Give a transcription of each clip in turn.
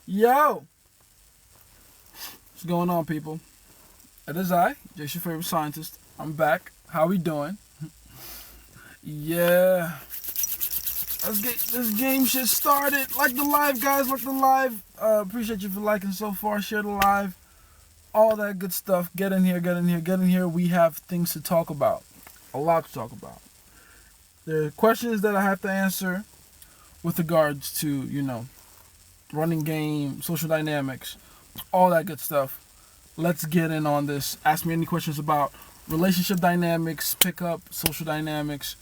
Yo! What's going on, people? It is I, Jace, your favorite scientist. I'm back. How we doing? Yeah. Let's get this game shit started. Like the live, guys. Like the live. Appreciate you for liking so far. Share the live. All that good stuff. Get in here, get in here, get in here. We have things to talk about. A lot to talk about. There are questions that I have to answer with regards to, running game, social dynamics, all that good stuff. Let's get in on this. Ask me any questions about relationship dynamics, pickup, social dynamics,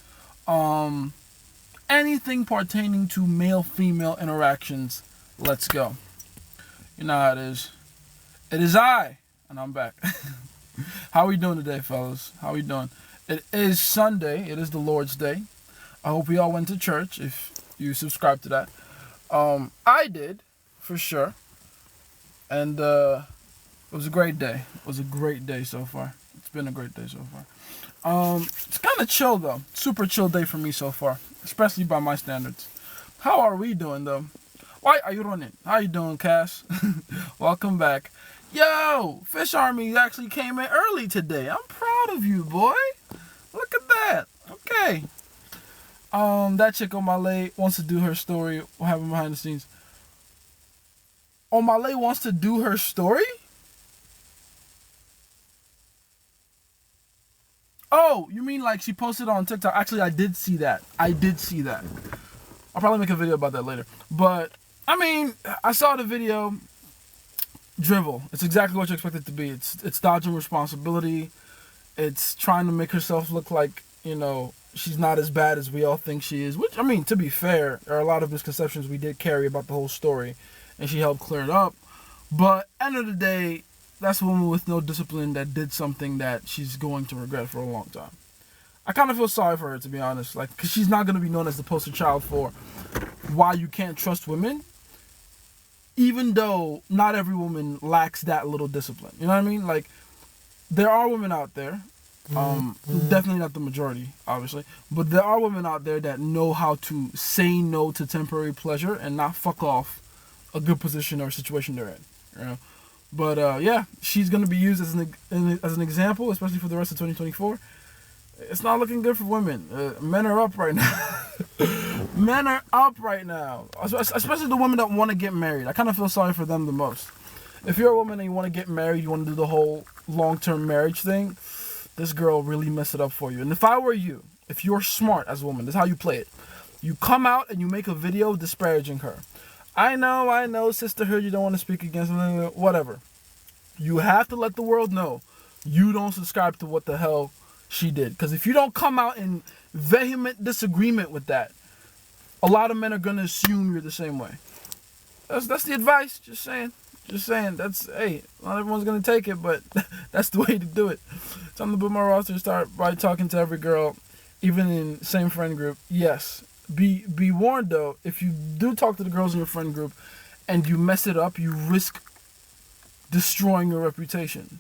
anything pertaining to male-female interactions. Let's go. You know how it is. It is I, and I'm back. How we doing today, fellas? How we doing? It is Sunday. It is the Lord's Day. I hope we all went to church, if you subscribe to that. I did, for sure. And it was a great day. It was a great day so far. It's been a great day so far. It's kind of chill, though. Super chill day for me so far, especially by my standards. How are we doing, though? Why are you running? How you doing, Cass? Welcome back. Yo, Fish Army actually came in early today. I'm proud of you, boy. Look at that. Okay. That chick on Malay wants to do her story. What happened behind the scenes? Malay wants to do her story? Oh, you mean like she posted on TikTok? Actually, I did see that. I'll probably make a video about that later. But, I mean, I saw the video. Drivel. It's exactly what you expect it to be. It's dodging responsibility. It's trying to make herself look like, she's not as bad as we all think she is. Which, I mean, to be fair, there are a lot of misconceptions we did carry about the whole story. And she helped clear it up. But, end of the day, that's a woman with no discipline that did something that she's going to regret for a long time. I kind of feel sorry for her, to be honest. Because she's not going to be known as the poster child for why you can't trust women. Even though not every woman lacks that little discipline. You know what I mean? There are women out there, definitely not the majority, obviously, but there are women out there that know how to say no to temporary pleasure and not fuck off a good position or situation they're in. But yeah, she's gonna be used as an example, especially for the rest of 2024. It's not looking good for women. Men are up right now. Men are up right now, especially the women that want to get married. I kind of feel sorry for them the most. If you're a woman and you want to get married, you want to do the whole long-term marriage thing, this girl really messed it up for you. And if I were you, if you're smart as a woman, this is how you play it. You come out and you make a video disparaging her. I know, sisterhood, you don't want to speak against her, whatever. You have to let the world know you don't subscribe to what the hell she did. Because if you don't come out in vehement disagreement with that, a lot of men are going to assume you're the same way. That's the advice. Just saying. Hey, not everyone's going to take it, but that's the way to do it. It's on the Book My Roster to start by talking to every girl, even in same friend group. Yes. Be warned, though, if you do talk to the girls in your friend group and you mess it up, you risk destroying your reputation.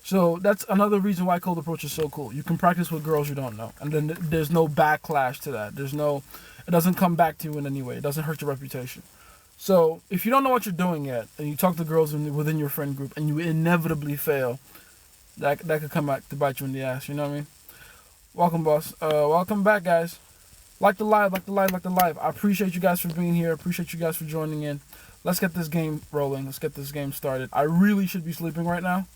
So that's another reason why cold approach is so cool. You can practice with girls you don't know, and then there's no backlash to that. It doesn't come back to you in any way. It doesn't hurt your reputation. So if you don't know what you're doing yet, and you talk to girls within your friend group, and you inevitably fail, that could come back to bite you in the ass. You know what I mean? Welcome, boss. Welcome back, guys. Like the live. I appreciate you guys for being here. I appreciate you guys for joining in. Let's get this game rolling. Let's get this game started. I really should be sleeping right now.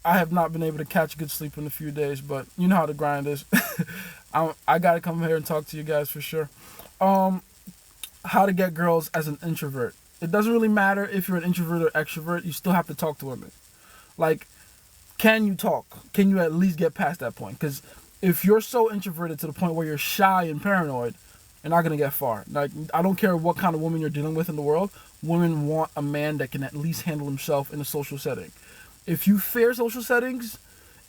I have not been able to catch good sleep in a few days, but you know how the grind is. I got to come here and talk to you guys for sure. How to get girls as an introvert. It doesn't really matter if you're an introvert or extrovert. You still have to talk to women. Can you talk? Can you at least get past that point? Because if you're so introverted to the point where you're shy and paranoid, you're not going to get far. I don't care what kind of woman you're dealing with in the world. Women want a man that can at least handle himself in a social setting. If you fear social settings,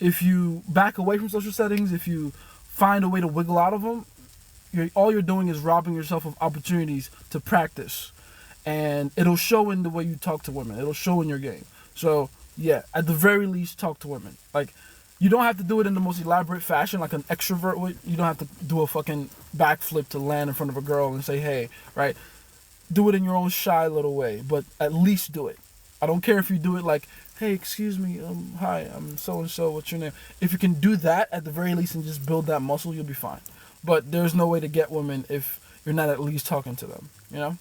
if you back away from social settings, if you find a way to wiggle out of them, all you're doing is robbing yourself of opportunities to practice. And it'll show in the way you talk to women. It'll show in your game. So, yeah, at the very least, talk to women. You don't have to do it in the most elaborate fashion like an extrovert would. You don't have to do a fucking backflip to land in front of a girl and say, hey, right? do it in your own shy little way, but at least do it. I don't care if you do it like, hey, excuse me, hi, I'm so and so. What's your name? If you can do that at the very least and just build that muscle, you'll be fine. But there's no way to get women if you're not at least talking to them. You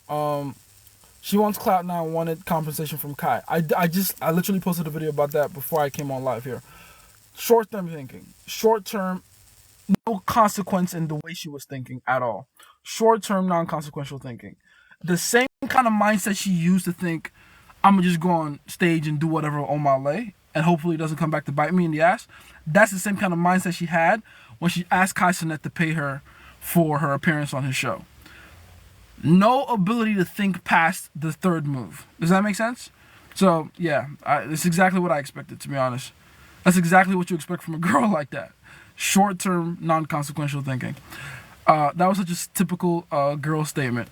know. She wants clout now. Wanted compensation from Kai. I literally posted a video about that before I came on live here. Short term thinking. Short term, no consequence in the way she was thinking at all. Short term, non consequential thinking. The same kind of mindset she used to think, I'm gonna just go on stage and do whatever on my lay, and hopefully it doesn't come back to bite me in the ass. That's the same kind of mindset she had when she asked Kai Cenat to pay her for her appearance on his show. No ability to think past the third move. Does that make sense? So, yeah, it's exactly what I expected, to be honest. That's exactly what you expect from a girl like that. Short-term, non-consequential thinking. That was such a typical girl statement.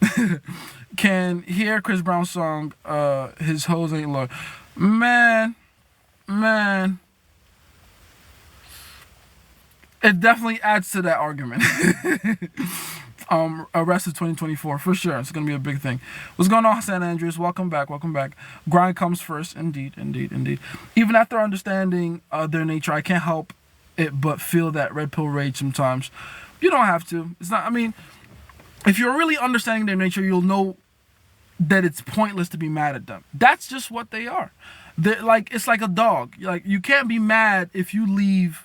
Can hear Chris Brown's song, His Hoes Ain't Loyal. Man. It definitely adds to that argument. Rest of 2024 for sure. It's gonna be a big thing. What's going on, San Andreas? Welcome back. Grind comes first, indeed. Even after understanding their nature, I can't help it but feel that red pill rage sometimes. You don't have to. It's not. I mean, if you're really understanding their nature, you'll know that it's pointless to be mad at them. That's just what they are. They're like, it's like a dog. Like, you can't be mad if you leave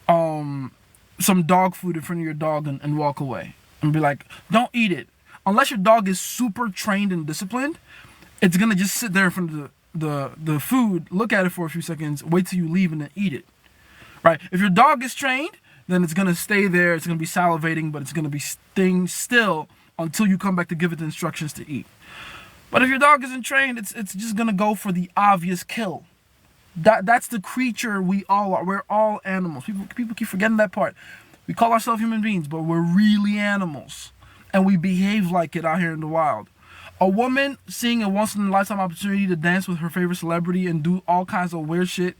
some dog food in front of your dog and walk away and be like, don't eat it. Unless your dog is super trained and disciplined, it's gonna just sit there in front of the food, look at it for a few seconds, wait till you leave and then eat it. Right? If your dog is trained, then it's gonna stay there, it's gonna be salivating, but it's gonna be staying still until you come back to give it the instructions to eat. But if your dog isn't trained, it's just gonna go for the obvious kill. That's the creature we all are. We're all animals. People keep forgetting that part. We call ourselves human beings, but we're really animals. And we behave like it out here in the wild. A woman seeing a once-in-a-lifetime opportunity to dance with her favorite celebrity and do all kinds of weird shit,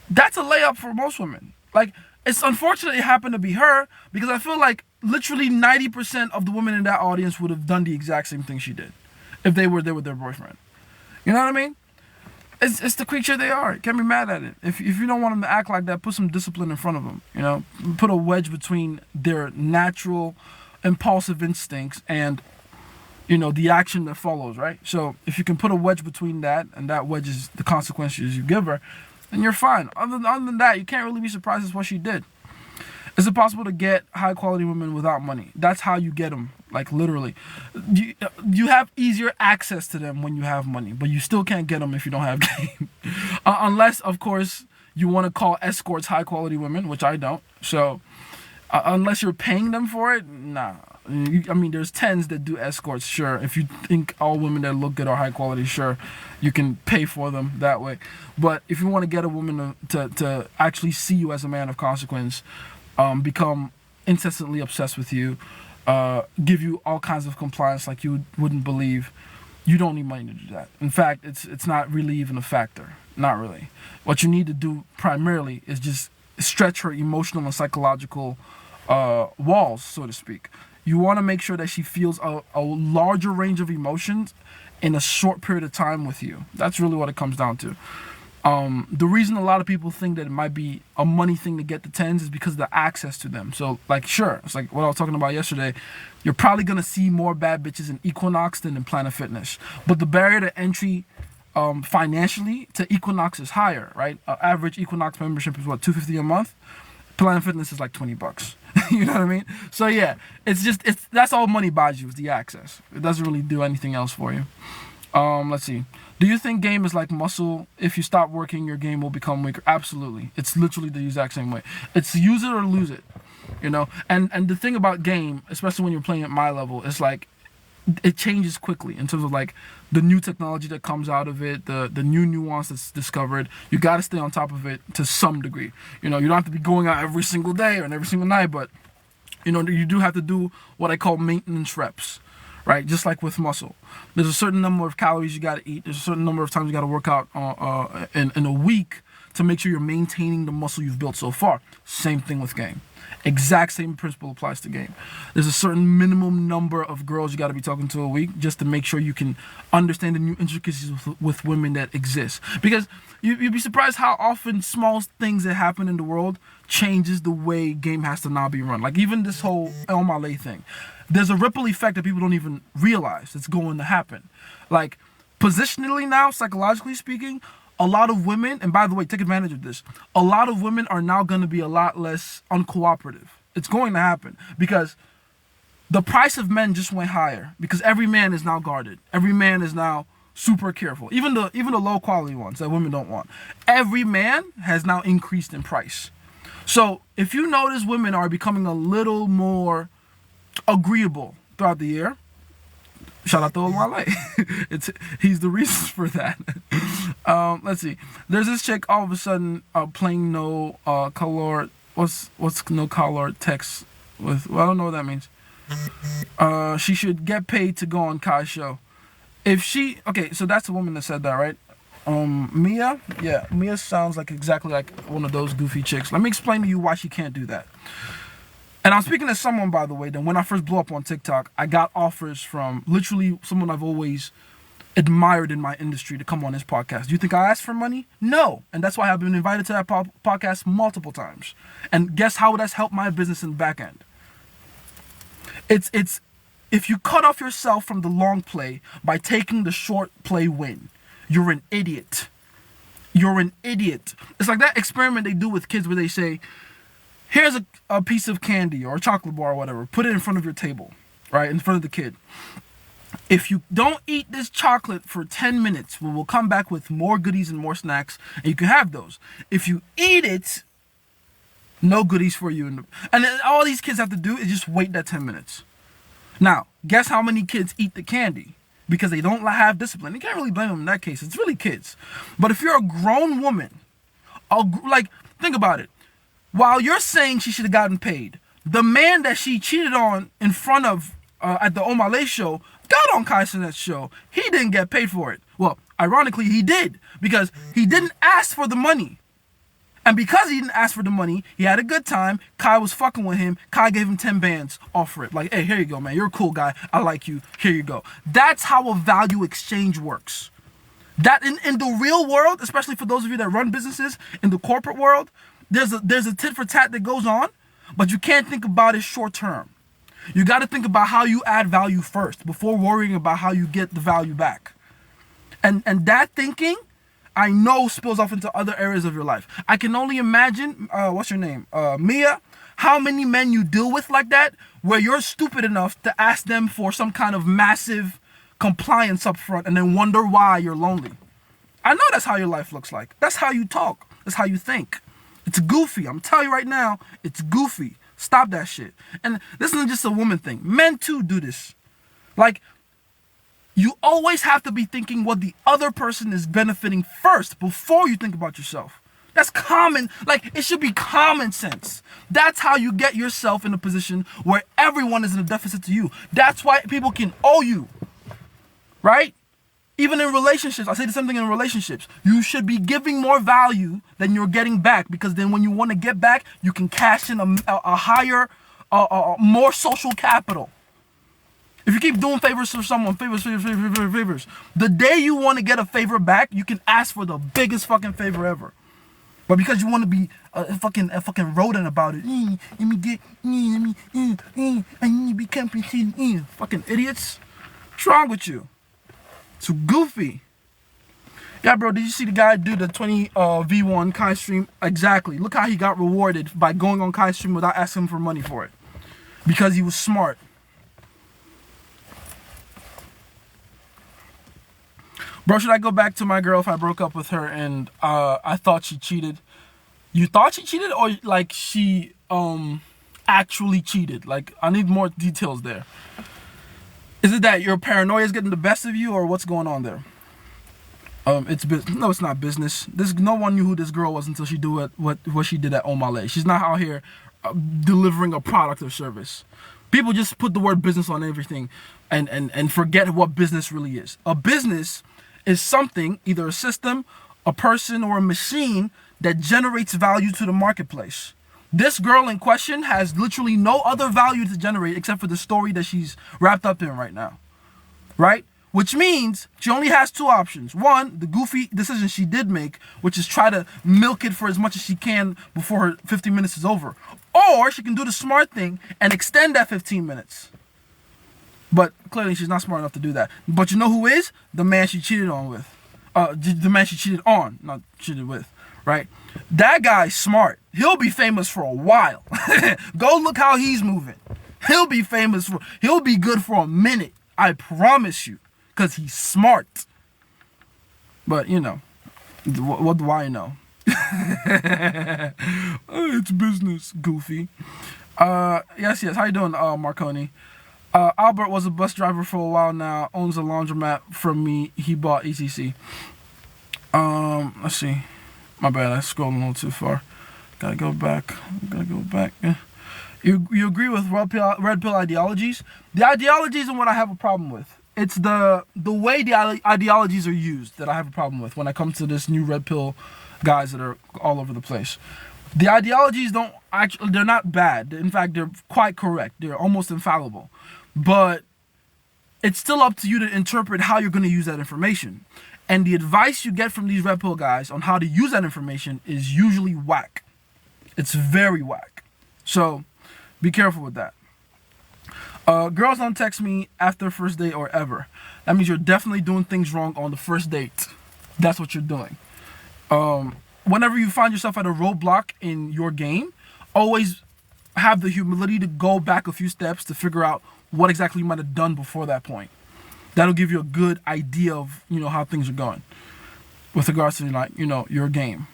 that's a layup for most women. Like, it's unfortunate it happened to be her, because I feel like literally 90% of the women in that audience would have done the exact same thing she did if they were there with their boyfriend. You know what I mean? It's the creature they are. You can't be mad at it. If you don't want them to act like that, put some discipline in front of them. You know, put a wedge between their natural, impulsive instincts and, you know, the action that follows. Right. So if you can put a wedge between that, and that wedge is the consequences you give her, then you're fine. Other than that, you can't really be surprised at what she did. Is it possible to get high quality women without money? That's how you get them. Like, literally. You have easier access to them when you have money, but you still can't get them if you don't have game. Unless, of course, you want to call escorts high quality women, which I don't. So, unless you're paying them for it, nah. I mean, there's tens that do escorts, sure. If you think all women that look good are high quality, sure, you can pay for them that way. But if you want to get a woman to actually see you as a man of consequence, become incessantly obsessed with you, give you all kinds of compliance like you wouldn't believe, you don't need money to do that. In fact, it's not really even a factor. Not really. What you need to do primarily is just stretch her emotional and psychological walls, so to speak. You want to make sure that she feels a larger range of emotions in a short period of time with you. That's really what it comes down to. The reason a lot of people think that it might be a money thing to get the tens is because of the access to them. So, like, sure, it's like what I was talking about yesterday. You're probably going to see more bad bitches in Equinox than in Planet Fitness. But the barrier to entry financially to Equinox is higher, right? Average Equinox membership is what, $250 a month? Planet Fitness is like $20. You know what I mean? So yeah, that's all money buys you, is the access. It doesn't really do anything else for you. Let's see. Do you think game is like muscle? If you stop working, your game will become weaker. Absolutely. It's literally the exact same way. It's use it or lose it. You know? And the thing about game, especially when you're playing at my level, is like it changes quickly in terms of like the new technology that comes out of it, the new nuance that's discovered. You got to stay on top of it to some degree. You know, you don't have to be going out every single day or every single night, but you know, you do have to do what I call maintenance reps, right? Just like with muscle. There's a certain number of calories you got to eat. There's a certain number of times you got to work out in a week to make sure you're maintaining the muscle you've built so far. Same thing with game. Exact same principle applies to game. There's a certain minimum number of girls you got to be talking to a week just to make sure you can understand the new intricacies with women that exist. Because you'd be surprised how often small things that happen in the world changes the way game has to now be run. Like even this whole El Malay thing. There's a ripple effect that people don't even realize that's going to happen. Like positionally now, psychologically speaking, a lot of women, and by the way, take advantage of this, a lot of women are now going to be a lot less uncooperative. It's going to happen because the price of men just went higher because every man is now guarded. Every man is now super careful. Even the low quality ones that women don't want. Every man has now increased in price. So if you notice women are becoming a little more agreeable throughout the year, shout out to Olwale. He's the reason for that. Let's see. There's this chick all of a sudden playing no color. What's no color text with? Well, I don't know what that means. She should get paid to go on Kai's show. If she so that's the woman that said that, right? Mia. Yeah, Mia sounds like exactly like one of those goofy chicks. Let me explain to you why she can't do that. And I'm speaking to someone, by the way, that when I first blew up on TikTok, I got offers from literally someone I've always admired in my industry to come on this podcast. Do you think I asked for money? No. And that's why I've been invited to that podcast multiple times. And guess how that's helped my business in the back end? It's if you cut off yourself from the long play by taking the short play win, you're an idiot. You're an idiot. It's like that experiment they do with kids where they say, here's a piece of candy or a chocolate bar or whatever. Put it in front of your table, right, in front of the kid. If you don't eat this chocolate for 10 minutes, we'll come back with more goodies and more snacks, and you can have those. If you eat it, no goodies for you. And then all these kids have to do is just wait that 10 minutes. Now, guess how many kids eat the candy? Because they don't have discipline. You can't really blame them in that case. It's really kids. But if you're a grown woman, think about it. While you're saying she should have gotten paid, the man that she cheated on in front of at the Omale show got on Kai Cenat's show. He didn't get paid for it. Well, ironically, he did because he didn't ask for the money. And because he didn't ask for the money, he had a good time. Kai was fucking with him. Kai gave him 10 bands off for it. Like, hey, here you go, man. You're a cool guy. I like you. Here you go. That's how a value exchange works. That in the real world, especially for those of you that run businesses in the corporate world, there's a tit for tat that goes on, but you can't think about it short term. You got to think about how you add value first before worrying about how you get the value back. And that thinking, I know, spills off into other areas of your life. I can only imagine, what's your name? Mia, how many men you deal with like that, where you're stupid enough to ask them for some kind of massive compliance up front and then wonder why you're lonely. I know that's how your life looks like. That's how you talk. That's how you think. It's goofy. I'm telling you right now, it's goofy. Stop that shit. And this isn't just a woman thing. Men too do this. Like, you always have to be thinking what the other person is benefiting first before you think about yourself. That's common. Like, it should be common sense. That's how you get yourself in a position where everyone is in a deficit to you. That's why people can owe you. Right? Even in relationships, I say the same thing in relationships. You should be giving more value than you're getting back, because then when you want to get back, you can cash in a higher, more social capital. If you keep doing favors for someone, favors, the day you want to get a favor back, you can ask for the biggest fucking favor ever. But because you want to be a fucking rodent about it, let me get, I need to be compensated, fucking idiots. What's wrong with you? It's goofy. Yeah, bro, did you see the guy do the 20 V1 Kai stream? Exactly. Look how he got rewarded by going on Kai stream without asking him for money for it. Because he was smart. Bro, should I go back to my girl if I broke up with her and I thought she cheated? You thought she cheated, or like she actually cheated? Like, I need more details there. Is it that your paranoia is getting the best of you, or what's going on there? It's business. No, it's not business. No one knew who this girl was until she did what she did at Omale. She's not out here delivering a product or service. People just put the word business on everything and forget what business really is. A business is something, either a system, a person, or a machine that generates value to the marketplace. This girl in question has literally no other value to generate except for the story that she's wrapped up in right now. Right? Which means she only has two options. One, the goofy decision she did make, which is try to milk it for as much as she can before her 15 minutes is over. Or she can do the smart thing and extend that 15 minutes. But clearly she's not smart enough to do that. But you know who is? The man she cheated on with. The man she cheated on, not cheated with. Right? That guy's smart. He'll be famous for a while. Go look how he's moving. He'll be good for a minute. I promise you. Because he's smart. But, you know. What do I know? It's business, goofy. Yes. How you doing, Marconi? Albert was a bus driver for a while now. Owns a laundromat from me. He bought ECC. Let's see. My bad, I scrolled a little too far. Gotta go back. Yeah. You agree with red pill ideologies? The ideologies and what I have a problem with. It's the way the ideologies are used that I have a problem with when I come to this new red pill guys that are all over the place. The ideologies they're not bad. In fact, they're quite correct. They're almost infallible. But it's still up to you to interpret how you're going to use that information. And the advice you get from these red pill guys on how to use that information is usually whack. It's very whack. So be careful with that. Girls don't text me after first date or ever. That means you're definitely doing things wrong on the first date. That's what you're doing. Whenever you find yourself at a roadblock in your game, always have the humility to go back a few steps to figure out what exactly you might have done before that point. That'll give you a good idea of, how things are going with regards to, your game.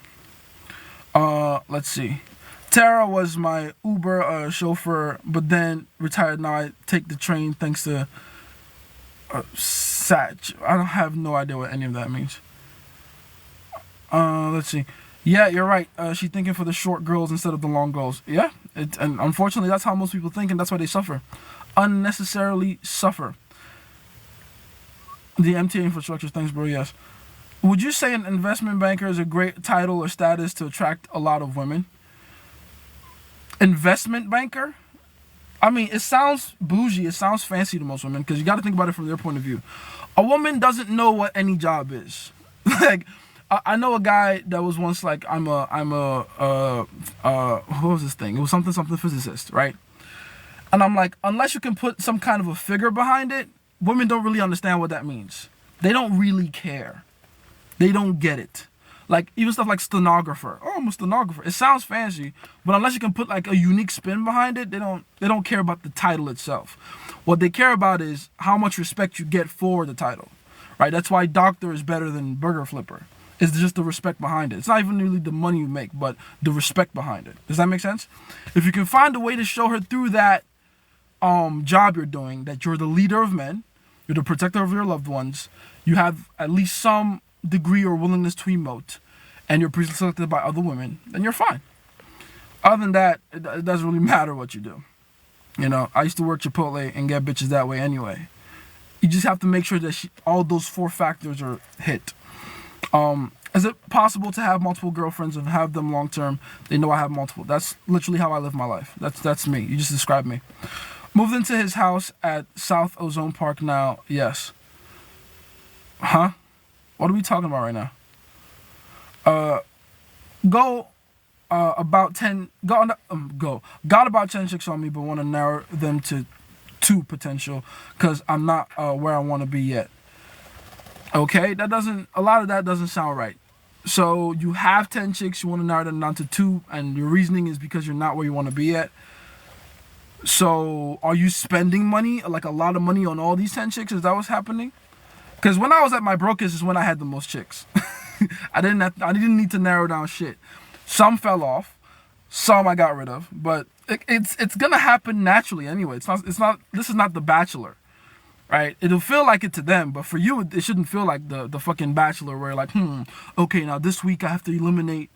Let's see. Tara was my Uber chauffeur, but then retired. Now I take the train thanks to Satch. I don't have no idea what any of that means. Let's see. Yeah, you're right. She's thinking for the short girls instead of the long girls. Yeah, and unfortunately, that's how most people think, and that's why they suffer. Unnecessarily suffer. The MTA infrastructure, thanks, bro. Yes. Would you say an investment banker is a great title or status to attract a lot of women? Investment banker? I mean, it sounds bougie. It sounds fancy to most women because you got to think about it from their point of view. A woman doesn't know what any job is. Like, I know a guy that was once like, what was this thing? It was something physicist, right? And I'm like, unless you can put some kind of a figure behind it, women don't really understand what that means. They don't really care. They don't get it. Like, even stuff like stenographer. Oh, I'm a stenographer. It sounds fancy, but unless you can put like a unique spin behind it, they don't care about the title itself. What they care about is how much respect you get for the title, right? That's why doctor is better than burger flipper. It's just the respect behind it. It's not even really the money you make, but the respect behind it. Does that make sense? If you can find a way to show her through that job you're doing, that you're the leader of men, you're the protector of your loved ones, you have at least some degree or willingness to emote, and you're pre-selected by other women, then you're fine. Other than that, it doesn't really matter what you do. I used to work Chipotle and get bitches that way anyway. You just have to make sure that all those 4 factors are hit. Is it possible to have multiple girlfriends and have them long term? They know I have multiple. That's literally how I live my life. That's me. You just described me. Moved into his house at South Ozone Park now. Yes. Huh? What are we talking about right now? Got about 10 chicks on me, but want to narrow them to 2 potential because I'm not where I want to be yet. Okay, a lot of that doesn't sound right. So you have 10 chicks, you want to narrow them down to 2, and your reasoning is because you're not where you want to be yet. So are you spending money, like a lot of money on all these 10 chicks? Is that what's happening? Because when I was at my brokest is when I had the most chicks. I didn't need to narrow down shit. Some fell off, some I got rid of, but it's gonna happen naturally anyway. It's not. This is not The Bachelor, right? It'll feel like it to them, but for you, it shouldn't feel like the fucking Bachelor, where you're like, okay, now this week I have to eliminate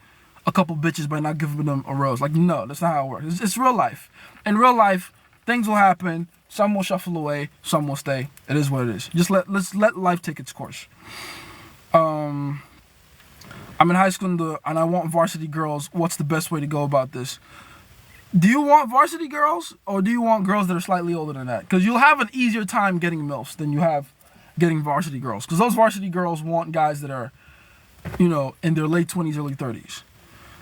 a couple bitches by not giving them a rose. Like, no, that's not how it works. It's real life. In real life, things will happen. Some will shuffle away. Some will stay. It is what it is. Let's let life take its course. I'm in high school and I want varsity girls. What's the best way to go about this? Do you want varsity girls or do you want girls that are slightly older than that? Because you'll have an easier time getting MILFs than you have getting varsity girls. Because those varsity girls want guys that are, in their late 20s, early 30s.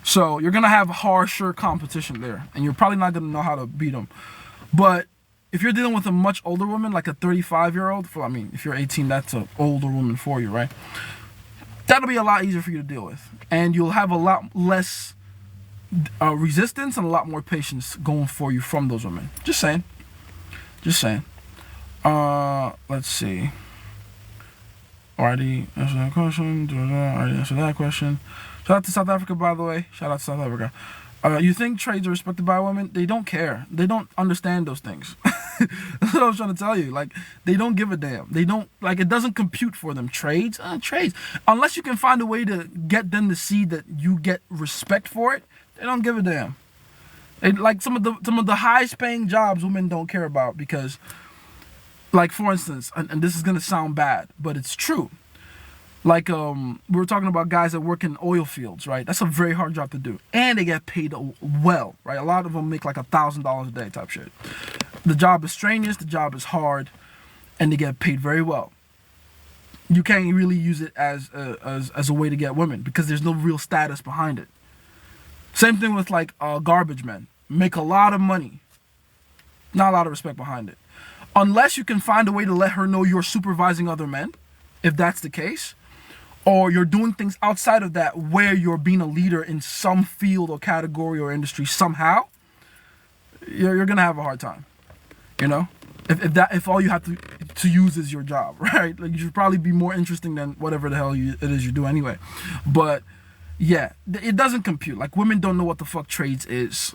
So you're going to have harsher competition there. And you're probably not going to know how to beat them. But if you're dealing with a much older woman, like a 35-year-old, if you're 18, that's an older woman for you, right? That'll be a lot easier for you to deal with. And you'll have a lot less resistance and a lot more patience going for you from those women. Just saying. Let's see. Already answered that question. Already answered that question. Shout out to South Africa, by the way. Shout out to South Africa. You think trades are respected by women? They don't care. They don't understand those things. That's what I was trying to tell you. Like, they don't give a damn. They don't, it doesn't compute for them. Trades. Unless you can find a way to get them to see that you get respect for it, they don't give a damn. Some of the highest paying jobs women don't care about because, for instance, and this is gonna sound bad, but it's true. We were talking about guys that work in oil fields, right? That's a very hard job to do, and they get paid well, right? A lot of them make $1,000 a day type shit. The job is strenuous, the job is hard, and they get paid very well. You can't really use it as a way to get women because there's no real status behind it. Same thing with garbage men. Make a lot of money. Not a lot of respect behind it. Unless you can find a way to let her know you're supervising other men, if that's the case, or you're doing things outside of that where you're being a leader in some field or category or industry somehow, you're gonna have a hard time. If all you have to use is your job, right? You should probably be more interesting than whatever the hell it is you do anyway. But yeah, it doesn't compute. Women don't know what the fuck trades is,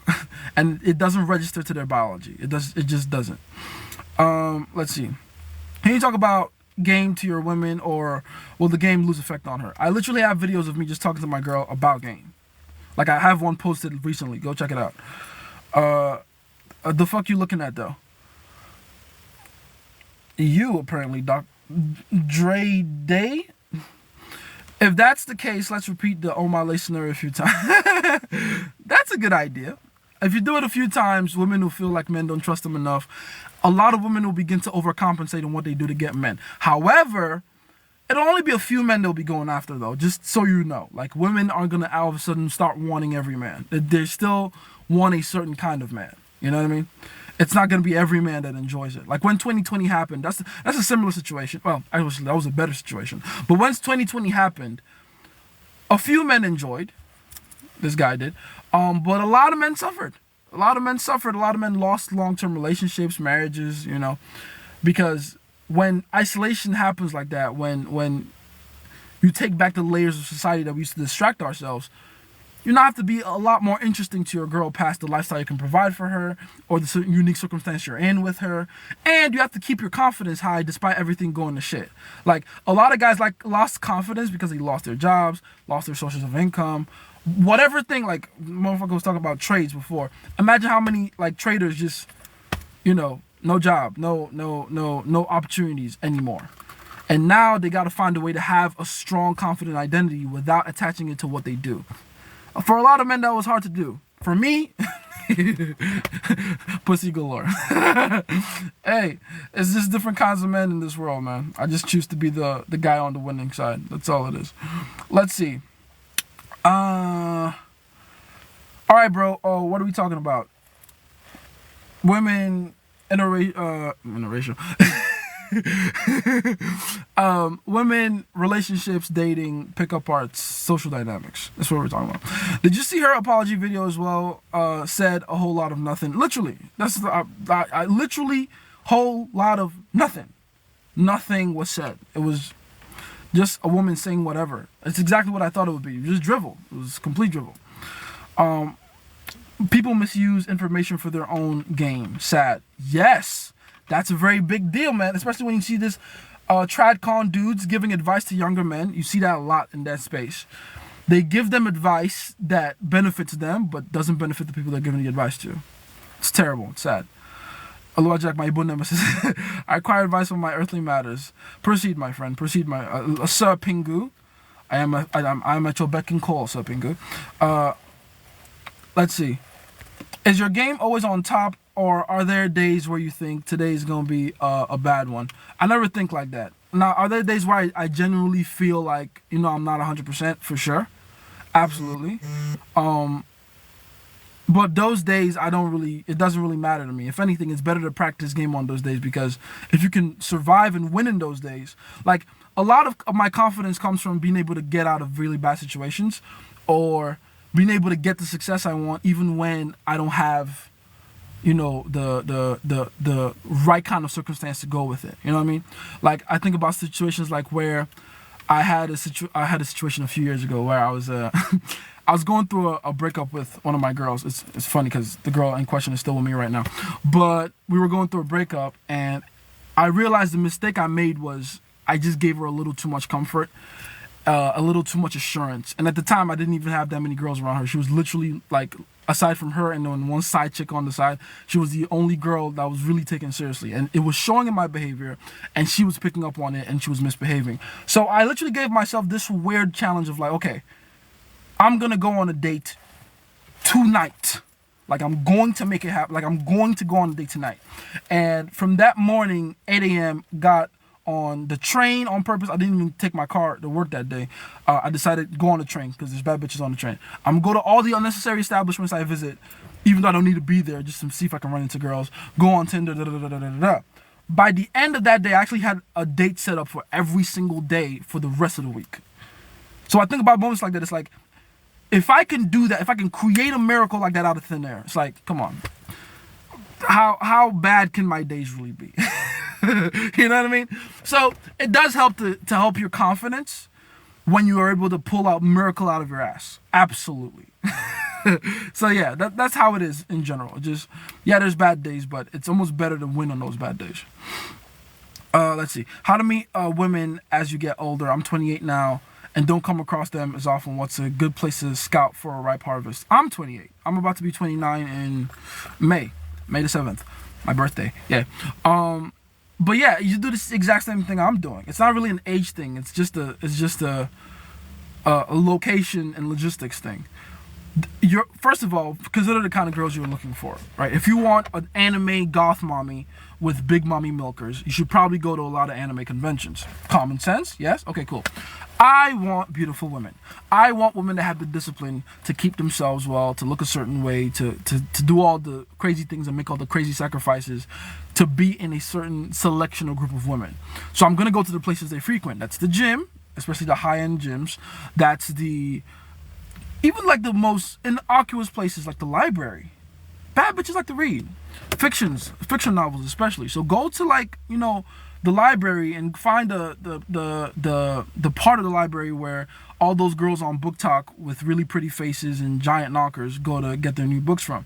and it doesn't register to their biology. It just doesn't. Let's see. Can you talk about game to your women, or will the game lose effect on her? I literally have videos of me just talking to my girl about game. I have one posted recently. Go check it out. The fuck you looking at though? You apparently, Dre Day. If that's the case, let's repeat the Omale scenario a few times. That's a good idea. If you do it a few times, women will feel like men don't trust them enough. A lot of women will begin to overcompensate in what they do to get men. However, it'll only be a few men they'll be going after, though, just so you know. Women aren't going to all of a sudden start wanting every man. They still want a certain kind of man. You know what I mean? It's not going to be every man that enjoys it. When 2020 happened, that's a similar situation. Well, actually, that was a better situation. But once 2020 happened, a few men enjoyed. This guy did. But a lot of men suffered. A lot of men lost long-term relationships, marriages, because when isolation happens like that, when you take back the layers of society that we used to distract ourselves, you now have to be a lot more interesting to your girl past the lifestyle you can provide for her or the certain unique circumstance you're in with her. And you have to keep your confidence high despite everything going to shit. A lot of guys lost confidence because they lost their jobs, lost their sources of income, whatever thing. Motherfucker was talking about trades before. Imagine how many traders just, no job, no opportunities anymore. And now they got to find a way to have a strong, confident identity without attaching it to what they do. For a lot of men, that was hard to do. For me, pussy galore. Hey, it's just different kinds of men in this world, man. I just choose to be the guy on the winning side. That's all it is. Let's see. All right, bro. Oh, what are we talking about? Women interracial. Women, relationships, dating, pickup arts, social dynamics. That's what we're talking about. Did you see her apology video as well? Said a whole lot of nothing. Literally, I literally whole lot of nothing. Nothing was said. It was just a woman saying whatever. It's exactly what I thought it would be. Just drivel. It was complete drivel. People misuse information for their own game. Sad. Yes. That's a very big deal, man. Especially when you see this tradcon dudes giving advice to younger men. You see that a lot in that space. They give them advice that benefits them, but doesn't benefit the people they're giving the advice to. It's terrible. It's sad. Aloha Jack, my Ibun nemesis. I acquire advice on my earthly matters. Proceed, my friend. Proceed, my Sir Pingu. I'm at your beck and call, so Pingu. Let's see. Is your game always on top, or are there days where you think today's gonna be a bad one? I never think like that. Now, are there days where I genuinely feel like, I'm not 100% for sure? Absolutely. But those days, it doesn't really matter to me. If anything, it's better to practice game on those days, because if you can survive and win in those days, like a lot of my confidence comes from being able to get out of really bad situations, or being able to get the success I want even when I don't have, the right kind of circumstance to go with it. You know what I mean? Like, I think about situations like where I had a situation a few years ago where I was I was going through a breakup with one of my girls. It's funny because the girl in question is still with me right now, but we were going through a breakup, and I realized the mistake I made was I just gave her a little too much comfort, a little too much assurance. And at the time, I didn't even have that many girls around her. She was literally, like, aside from her and then one side chick on the side, she was the only girl that was really taken seriously. And it was showing in my behavior, and she was picking up on it, and she was misbehaving. So I literally gave myself this weird challenge of, like, okay, I'm going to go on a date tonight. Like, I'm going to make it happen. Like, I'm going to go on a date tonight. And from that morning, 8 a.m., got on the train on purpose. I didn't even take my car to work that day. I decided to go on the train because there's bad bitches on the train. I'm going to go to all the unnecessary establishments I visit, even though I don't need to be there, just to see if I can run into girls. Go on Tinder, By the end of that day, I actually had a date set up for every single day for the rest of the week. So I think about moments like that. It's like, if I can do that, if I can create a miracle like that out of thin air, it's like, come on. How bad can my days really be? You know what I mean? So it does help to help your confidence when you are able to pull out miracle out of your ass. Absolutely. So yeah, that's how it is in general. Just, yeah, there's bad days, but it's almost better to win on those bad days. Let's see. How to meet women as you get older. I'm 28 now and don't come across them as often. What's a good place to scout for a ripe harvest? I'm 28. I'm about to be 29 in May the 7th. My birthday. Yeah. But yeah, you do this exact same thing I'm doing. It's not really an age thing. It's just a location and logistics thing. First of all, consider the kind of girls you're looking for, right? If you want an anime goth mommy with big mommy milkers, you should probably go to a lot of anime conventions. Common sense, yes? Okay, cool. I want beautiful women. I want women that have the discipline to keep themselves well, to look a certain way, to do all the crazy things and make all the crazy sacrifices to be in a certain selection or group of women. So I'm going to go to the places they frequent. That's the gym, especially the high-end gyms. That's even like the most innocuous places like the library. Bad bitches like to read. Fiction novels especially. So go to, like, the library and find the part of the library where all those girls on Book Talk with really pretty faces and giant knockers go to get their new books from.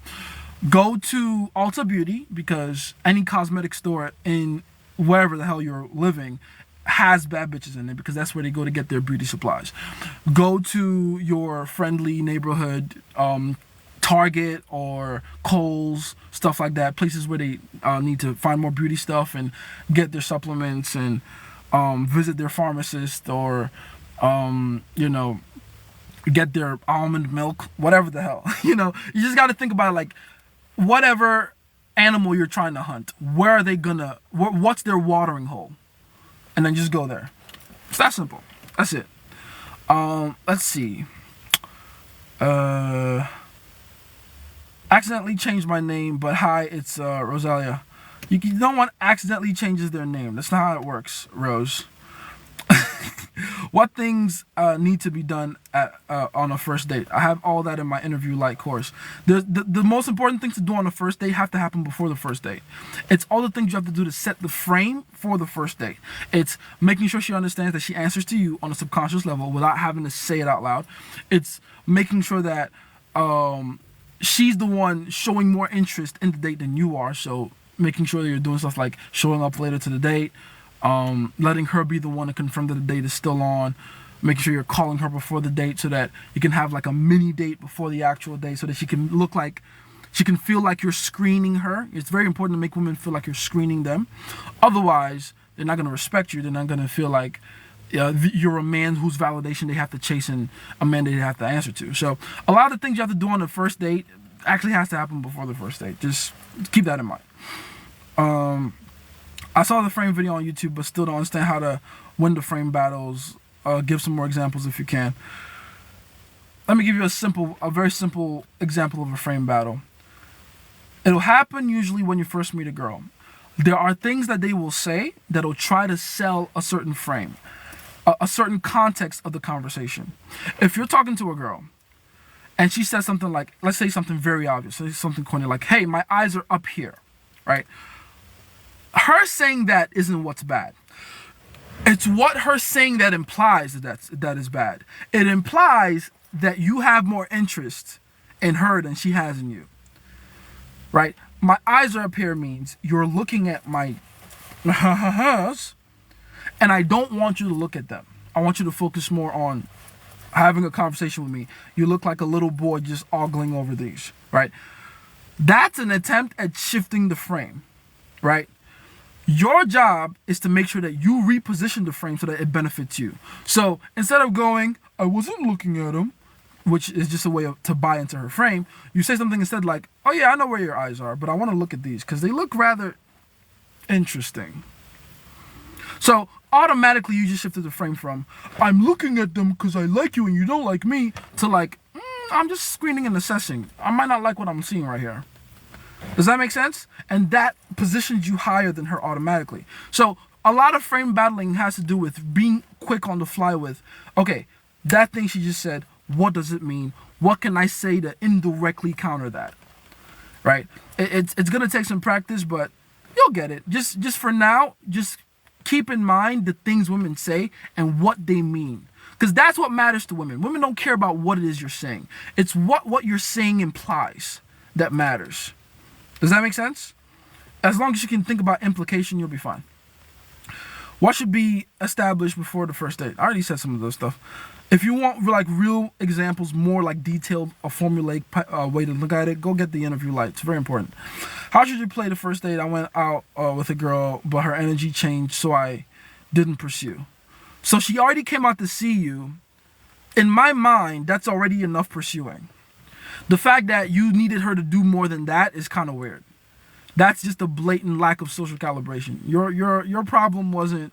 Go to Ulta Beauty, because any cosmetic store in wherever the hell you're living has bad bitches in it, because that's where they go to get their beauty supplies. Go to your friendly neighborhood Target or Kohl's, stuff like that, places where they need to find more beauty stuff and get their supplements, and visit their pharmacist, or get their almond milk, whatever the hell. You just got to think about it, like, whatever animal you're trying to hunt, where are they gonna, what's their watering hole? And then just go there. It's that simple. That's it. Let's see. Accidentally changed my name, but hi, it's Rosalia. You don't want accidentally changes their name. That's not how it works, Rose. What things need to be done on a first date? I have all that in my interview light course. The most important things to do on a first date have to happen before the first date. It's all the things you have to do to set the frame for the first date. It's making sure she understands that she answers to you on a subconscious level without having to say it out loud. It's making sure that she's the one showing more interest in the date than you are. So making sure that you're doing stuff like showing up later to the date, letting her be the one to confirm that the date is still on, making sure you're calling her before the date so that you can have like a mini date before the actual date, so that she can feel like you're screening her. It's very important to make women feel like you're screening them. Otherwise, they're not going to respect you. They're not going to feel like you're a man whose validation they have to chase and a man they have to answer to. So a lot of the things you have to do on the first date actually has to happen before the first date. Just keep that in mind. I saw the frame video on YouTube, but still don't understand how to win the frame battles. Give some more examples if you can. Let me give you a very simple example of a frame battle. It'll happen usually when you first meet a girl. There are things that they will say that'll try to sell a certain frame, a certain context of the conversation. If you're talking to a girl and she says something like, let's say something very obvious, say something corny like, hey, my eyes are up here, right? Her saying that isn't what's bad. It's what her saying that implies that is bad. It implies that you have more interest in her than she has in you, right? My eyes are up here means you're looking at my and I don't want you to look at them. I want you to focus more on having a conversation with me. You look like a little boy just ogling over these, right? That's an attempt at shifting the frame, right? Your job is to make sure that you reposition the frame so that it benefits you. So instead of going, I wasn't looking at him, which is just a way to buy into her frame, you say something instead like, oh yeah, I know where your eyes are, but I want to look at these because they look rather interesting. So automatically you just shifted the frame from, I'm looking at them because I like you and you don't like me, to like, I'm just screening and assessing. I might not like what I'm seeing right here. Does that make sense? And that positions you higher than her automatically. So a lot of frame battling has to do with being quick on the fly with, okay, that thing she just said, what does it mean? What can I say to indirectly counter that? Right? It's going to take some practice, but you'll get it. Just for now, just keep in mind the things women say and what they mean. Because that's what matters to women. Women don't care about what it is you're saying. It's what you're saying implies that matters. Does that make sense? As long as you can think about implication, you'll be fine. What should be established before the first date? I already said some of those stuff. If you want like real examples, more like detailed, a formulaic way to look at it, go get the interview light. It's very important. How should you play the first date? I went out with a girl, but her energy changed, so I didn't pursue. So she already came out to see you. In my mind, that's already enough pursuing. The fact that you needed her to do more than that is kind of weird. That's just a blatant lack of social calibration. Your problem wasn't,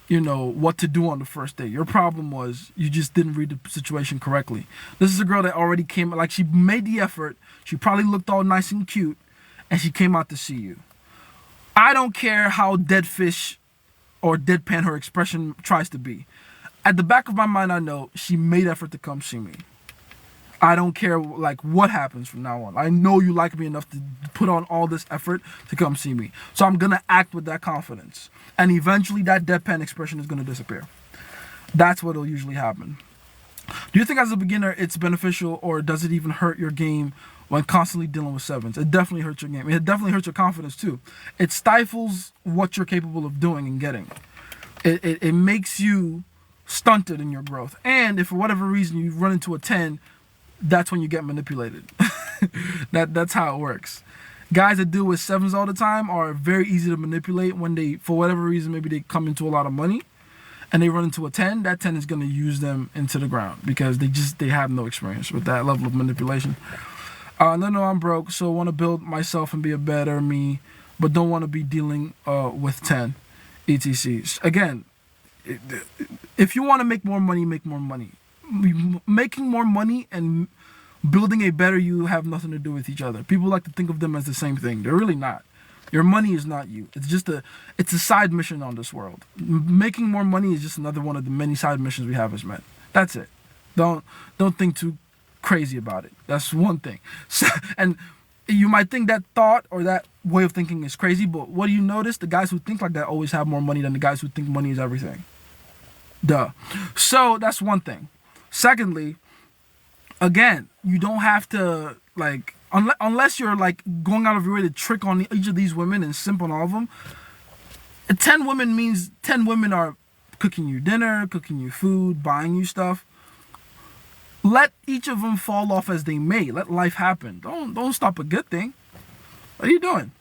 what to do on the first date. Your problem was you just didn't read the situation correctly. This is a girl that already came, like she made the effort. She probably looked all nice and cute, and she came out to see you. I don't care how dead fish or deadpan her expression tries to be. At the back of my mind, I know she made effort to come see me. I don't care like what happens from now on. I know you like me enough to put on all this effort to come see me. So I'm going to act with that confidence. And eventually that deadpan expression is going to disappear. That's what will usually happen. Do you think as a beginner it's beneficial, or does it even hurt your game when constantly dealing with sevens? It definitely hurts your game. It definitely hurts your confidence too. It stifles what you're capable of doing and getting. It makes you stunted in your growth. And if for whatever reason you run into a 10, that's when you get manipulated. That's how it works. Guys that deal with sevens all the time are very easy to manipulate when they, for whatever reason, maybe they come into a lot of money and they run into a 10, that 10 is going to use them into the ground because they have no experience with that level of manipulation. No, I'm broke, so I want to build myself and be a better me, but don't want to be dealing with 10, ETCs. Again, if you want to make more money, make more money. Making more money and building a better you have nothing to do with each other. People like to think of them as the same thing. They're really not. Your money is not you. It's a side mission on this world. Making more money is just another one of the many side missions we have as men. That's it. Don't think too crazy about it. That's one thing. So, and you might think that thought or that way of thinking is crazy, but what do you notice? The guys who think like that always have more money than the guys who think money is everything. Duh. So that's one thing. Secondly, again, you don't have to, like, unless you're, like, going out of your way to trick on each of these women and simp on all of them. 10 women means 10 women are cooking you dinner, cooking you food, buying you stuff. Let each of them fall off as they may. Let life happen. Don't stop a good thing. What are you doing?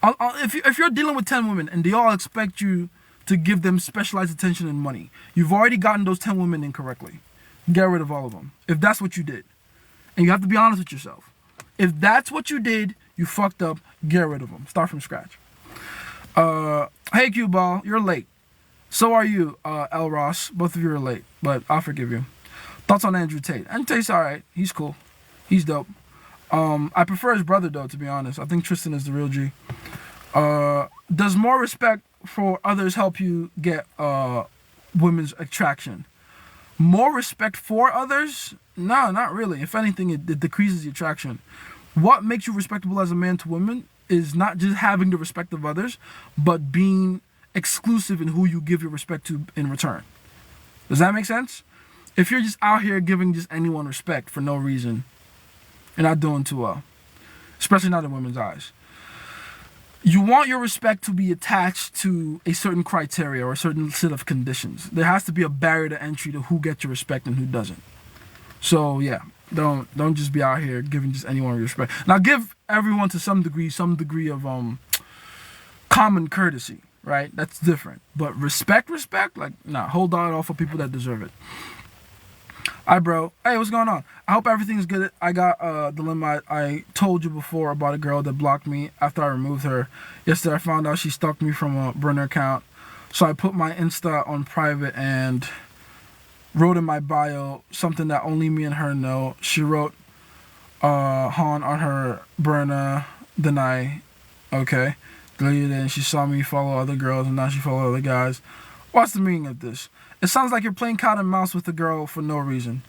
If you're dealing with 10 women and they all expect you to give them specialized attention and money. You've already gotten those 10 women incorrectly. Get rid of all of them. If that's what you did. And you have to be honest with yourself. If that's what you did, you fucked up, get rid of them. Start from scratch. Hey, Cue Ball, you're late. So are you, L. Ross. Both of you are late, but I'll forgive you. Thoughts on Andrew Tate? Andrew Tate's alright. He's cool. He's dope. I prefer his brother, though, to be honest. I think Tristan is the real G. Does more respect for others help you get women's attraction? More respect for others? No, not really. If anything, it decreases the attraction. What makes you respectable as a man to women is not just having the respect of others, but being exclusive in who you give your respect to in return. Does that make sense? If you're just out here giving just anyone respect for no reason, you're not doing too well. Especially not in women's eyes. You want your respect to be attached to a certain criteria or a certain set of conditions. There has to be a barrier to entry to who gets your respect and who doesn't. So yeah, don't just be out here giving just anyone your respect. Now give everyone to some degree of common courtesy, right? That's different. But respect, like nah, hold on all for people that deserve it. Hi, bro. Hey, what's going on? I hope everything's good. I got a dilemma. I told you before about a girl that blocked me after I removed her. Yesterday, I found out she stalked me from a burner account. So I put my Insta on private and wrote in my bio something that only me and her know. She wrote Han on her burner. Then I, okay, deleted it. And she saw me follow other girls and now she followed other guys. What's the meaning of this? It sounds like you're playing cat and mouse with a girl for no reason.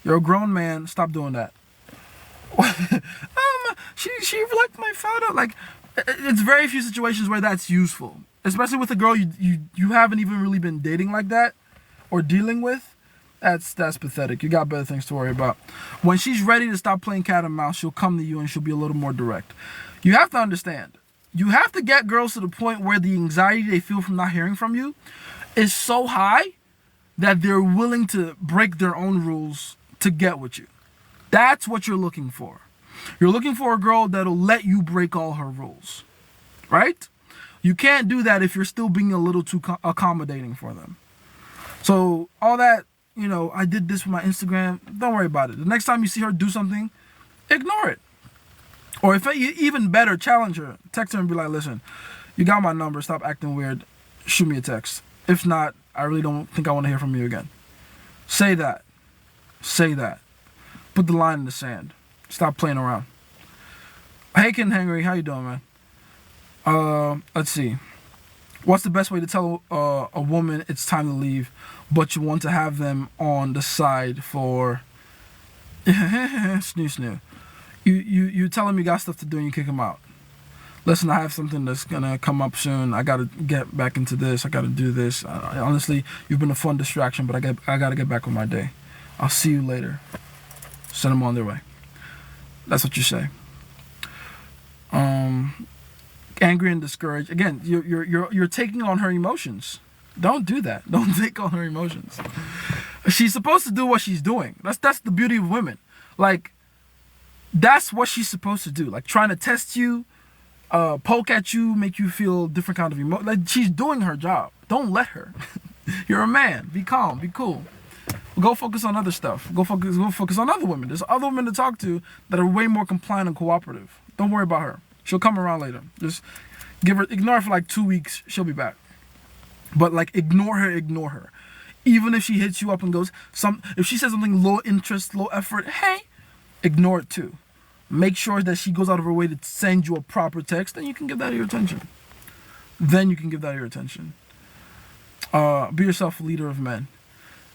You're a grown man. Stop doing that. She liked my photo. Like, it's very few situations where that's useful. Especially with a girl you haven't even really been dating like that or dealing with. That's pathetic. You got better things to worry about. When she's ready to stop playing cat and mouse, she'll come to you and she'll be a little more direct. You have to understand. You have to get girls to the point where the anxiety they feel from not hearing from you is so high that they're willing to break their own rules to get with you. That's what you're looking for. You're looking for a girl that'll let you break all her rules, right? You can't do that if you're still being a little too accommodating for them. So all that, I did this with my Instagram, don't worry about it. The next time you see her do something, ignore it. Or if even better, challenge her. Text her and be like, listen, you got my number, stop acting weird, shoot me a text. If not, I really don't think I want to hear from you again. Say that. Put the line in the sand. Stop playing around. Hey, Ken Henry, how you doing, man? Let's see. What's the best way to tell a woman it's time to leave, but you want to have them on the side for snoo? You tell them you got stuff to do and you kick them out. Listen, I have something that's gonna come up soon. I gotta get back into this. I gotta do this. Honestly, you've been a fun distraction, but I gotta get back with my day. I'll see you later. Send them on their way. That's what you say. Angry and discouraged. Again, you're taking on her emotions. Don't do that. Don't take on her emotions. She's supposed to do what she's doing. That's the beauty of women. Like, that's what she's supposed to do. Like, trying to test you, poke at you, make you feel different kind of emotion. Like, she's doing her job. Don't let her. You're a man. Be calm. Be cool. Go focus on other stuff. Go focus on other women. There's other women to talk to that are way more compliant and cooperative. Don't worry about her. She'll come around later. Just ignore her for like 2 weeks. She'll be back. But like, ignore her. Even if she hits you up and goes, if she says something low interest, low effort, hey, ignore it too. Make sure that she goes out of her way to send you a proper text, then you can give that your attention. Be yourself a leader of men.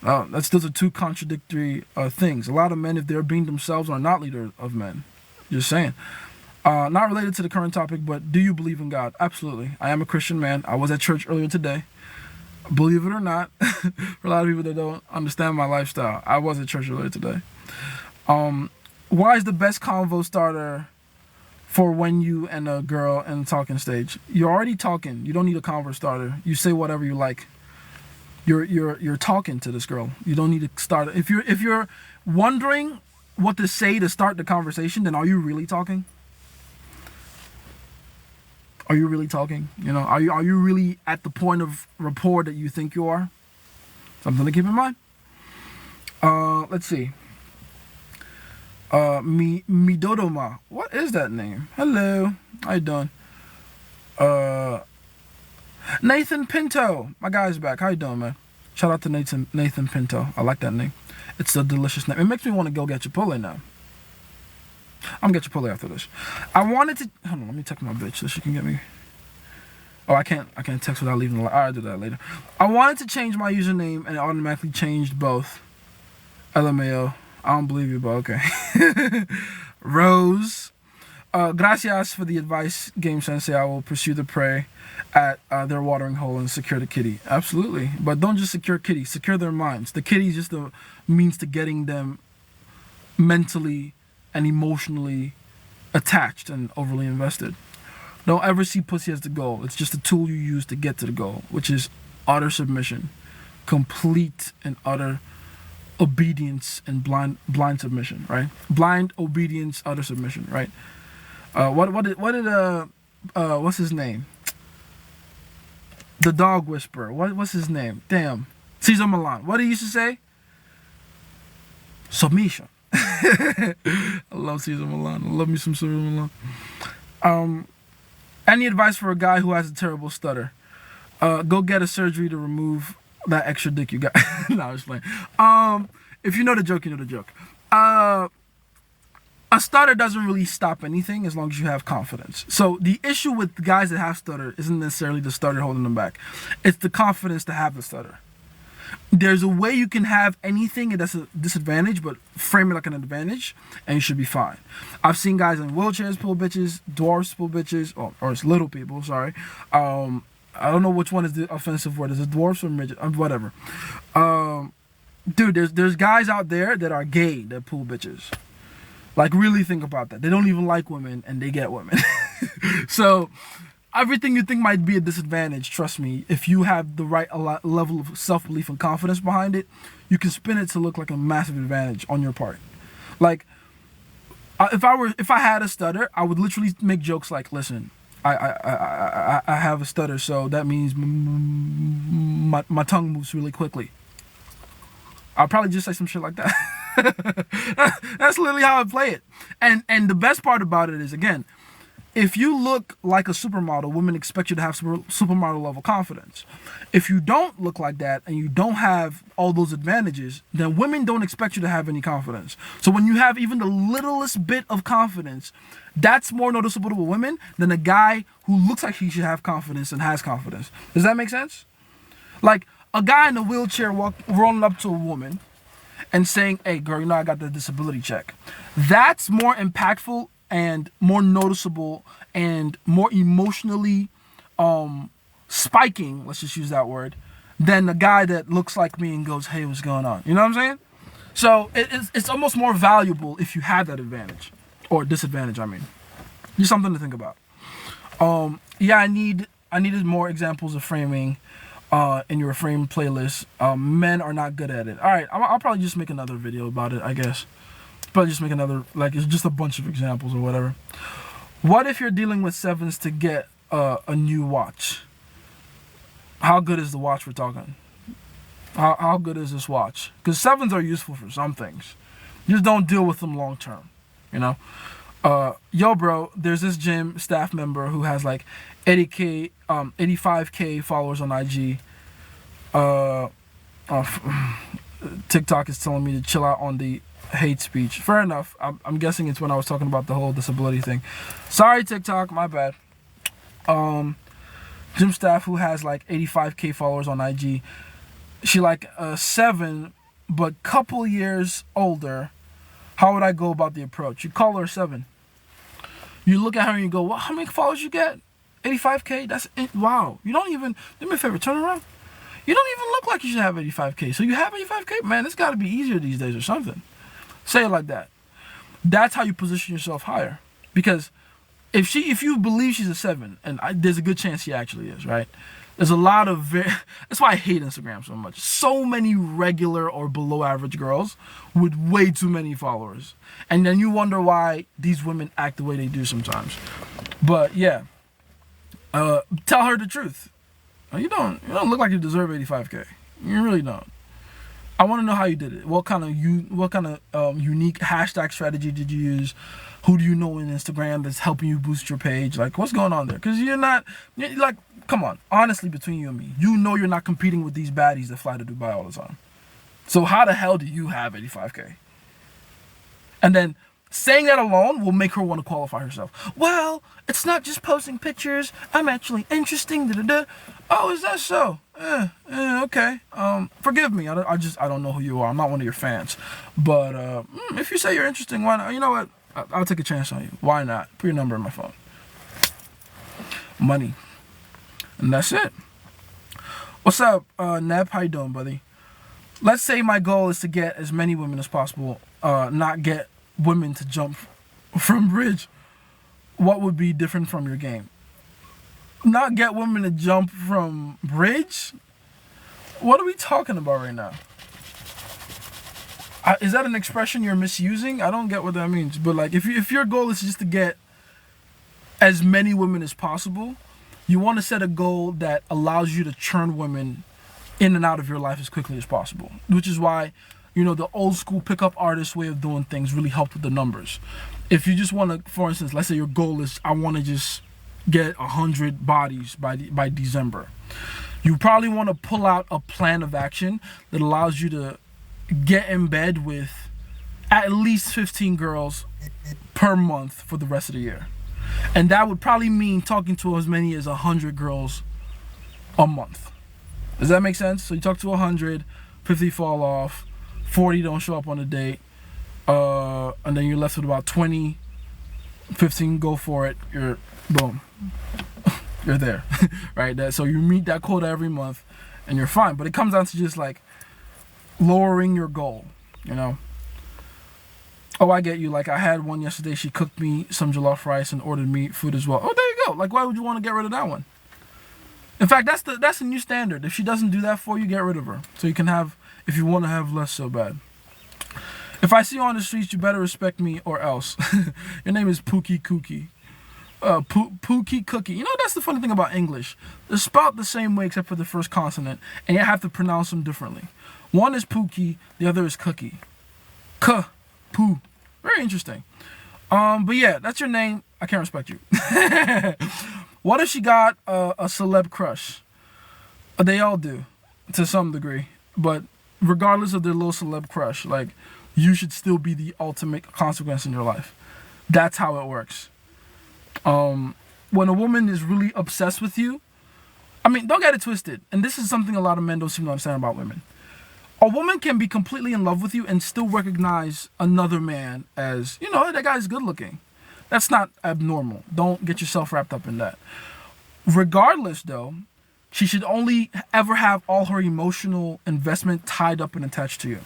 Those are two contradictory things. A lot of men, if they're being themselves, are not leaders of men. Just saying. Not related to the current topic, but do you believe in God? Absolutely. I am a Christian man. I was at church earlier today. Believe it or not, for a lot of people that don't understand my lifestyle, I was at church earlier today. Why is the best convo starter for when you and a girl in the talking stage? You're already talking. You don't need a convo starter. You say whatever you like. You're talking to this girl. You don't need to start. If you're wondering what to say to start the conversation, then are you really talking? Are you really talking? You know, are you really at the point of rapport that you think you are? Something to keep in mind. Let's see. Midodoma. What is that name? Hello. How you doing? Nathan Pinto. My guy's back. How you doing, man? Shout out to Nathan Pinto. I like that name. It's a delicious name. It makes me want to go get Chipotle now. I'm gonna get Chipotle after this. I wanted to hold on, let me text my bitch so she can get me. Oh, I can't text without leaving the line. I'll do that later. I wanted to change my username and it automatically changed both. LMAO. I don't believe you, but okay. Rose. Gracias for the advice, Game Sensei. I will pursue the prey at their watering hole and secure the kitty. Absolutely. But don't just secure kitty. Secure their minds. The kitty is just a means to getting them mentally and emotionally attached and overly invested. Don't ever see pussy as the goal. It's just a tool you use to get to the goal, which is utter submission. Complete and utter obedience and blind submission, right? Blind obedience, utter submission, right? What's his name? The dog whisperer. What's his name? Damn. Cesar Millan. What did he used to say? Submission. I love Cesar Millan. I love me some Cesar Millan. Any advice for a guy who has a terrible stutter? Go get a surgery to remove that extra dick you got. No, I was playing. If you know the joke, you know the joke. A stutter doesn't really stop anything as long as you have confidence. So the issue with guys that have stutter isn't necessarily the stutter holding them back. It's the confidence to have the stutter. There's a way you can have anything and that's a disadvantage, but frame it like an advantage and you should be fine. I've seen guys in wheelchairs pull bitches, dwarfs pull bitches, or it's little people, sorry. I don't know which one is the offensive word. Is it dwarfs or midget? Whatever. Dude, there's guys out there that are gay that pull bitches. Like, really think about that. They don't even like women, and they get women. So, everything you think might be a disadvantage, trust me, if you have the right level of self-belief and confidence behind it, you can spin it to look like a massive advantage on your part. Like, if I had a stutter, I would literally make jokes like, listen, I have a stutter, so that means my tongue moves really quickly. I'll probably just say some shit like that. That's literally how I play it. And the best part about it is, again, if you look like a supermodel, women expect you to have supermodel level confidence. If you don't look like that and you don't have all those advantages, then women don't expect you to have any confidence. So when you have even the littlest bit of confidence, that's more noticeable to women than a guy who looks like he should have confidence and has confidence. Does that make sense? Like, a guy in a wheelchair rolling up to a woman and saying, hey, girl, you know I got the disability check. That's more impactful and more noticeable and more emotionally spiking, let's just use that word, than the guy that looks like me and goes, hey, what's going on? You know what I'm saying? So it's almost more valuable if you have that advantage. Or disadvantage, I mean. Just something to think about. Yeah, I needed more examples of framing in your frame playlist. Men are not good at it. All right, I'll probably just make another video about it, I guess. Probably just make another, like, it's just a bunch of examples or whatever. What if you're dealing with sevens to get a new watch? How good is the watch we're talking? How good is this watch? Because sevens are useful for some things. Just don't deal with them long term, you know? Yo, bro, there's this gym staff member who has like 85K followers on IG. TikTok is telling me to chill out on the hate speech. Fair enough. I'm guessing it's when I was talking about the whole disability thing. Sorry, TikTok, my bad. Gym staff who has like 85K followers on IG. She like 7, but couple years older. How would I go about the approach? You call her 7. You look at her and you go, well, how many followers you get? 85K? That's it. Wow. You don't even, do me a favor, turn around. You don't even look like you should have 85K. So you have 85K? Man, it's got to be easier these days or something. Say it like that. That's how you position yourself higher. Because if you believe she's a 7, and there's a good chance she actually is, right? There's a lot of that's why I hate Instagram so much. So many regular or below average girls with way too many followers. And then you wonder why these women act the way they do sometimes. But yeah, Tell her the truth. You don't look like you deserve 85K. You really don't. I want to know how you did it. What kind of unique hashtag strategy did you use? Who do you know in Instagram that's helping you boost your page? Like, what's going on there? Because come on, honestly, between you and me, you know you're not competing with these baddies that fly to Dubai all the time. So how the hell do you have 85K? And then saying that alone will make her want to qualify herself. Well, it's not just posting pictures. I'm actually interesting. Oh, is that so? Okay. Forgive me. I don't know who you are. I'm not one of your fans. But if you say you're interesting, why not? You know what? I'll take a chance on you. Why not? Put your number in my phone. Money. And that's it. What's up, Neb? How you doing, buddy? Let's say my goal is to get as many women as possible, not get women to jump from bridge. What would be different from your game? Not get women to jump from bridge? What are we talking about right now? Is that an expression you're misusing? I don't get what that means. But like, if your goal is just to get as many women as possible, you want to set a goal that allows you to churn women in and out of your life as quickly as possible. Which is why, the old school pickup artist way of doing things really helped with the numbers. If you just want to, for instance, let's say your goal is, I want to just get 100 bodies by December. You probably want to pull out a plan of action that allows you to get in bed with at least 15 girls per month for the rest of the year. And that would probably mean talking to as many as 100 girls a month. Does that make sense? So you talk to 100, 50 fall off, 40 don't show up on a date, and then you're left with about 20, 15 go for it, you're, boom, you're there, right? So you meet that quota every month, and you're fine. But it comes down to just like lowering your goal, Oh, I get you. Like, I had one yesterday, she cooked me some jollof rice and ordered me food as well. Oh, there you go. Like, why would you want to get rid of that one? In fact, that's the new standard. If she doesn't do that for you, get rid of her. So you can have, if you want to have less so bad. If I see you on the streets, you better respect me or else. Your name is Pookie Cookie. Pookie Cookie. That's the funny thing about English. They're spelled the same way except for the first consonant, and you have to pronounce them differently. One is Pookie, the other is Cookie. Poo. Very interesting. But yeah, that's your name. I can't respect you. What if she got a celeb crush? They all do, to some degree. But regardless of their little celeb crush, like, you should still be the ultimate consequence in your life. That's how it works. When a woman is really obsessed with you, don't get it twisted. And this is something a lot of men don't seem to understand about women. A woman can be completely in love with you and still recognize another man as, that guy's good looking. That's not abnormal. Don't get yourself wrapped up in that. Regardless, though, she should only ever have all her emotional investment tied up and attached to you.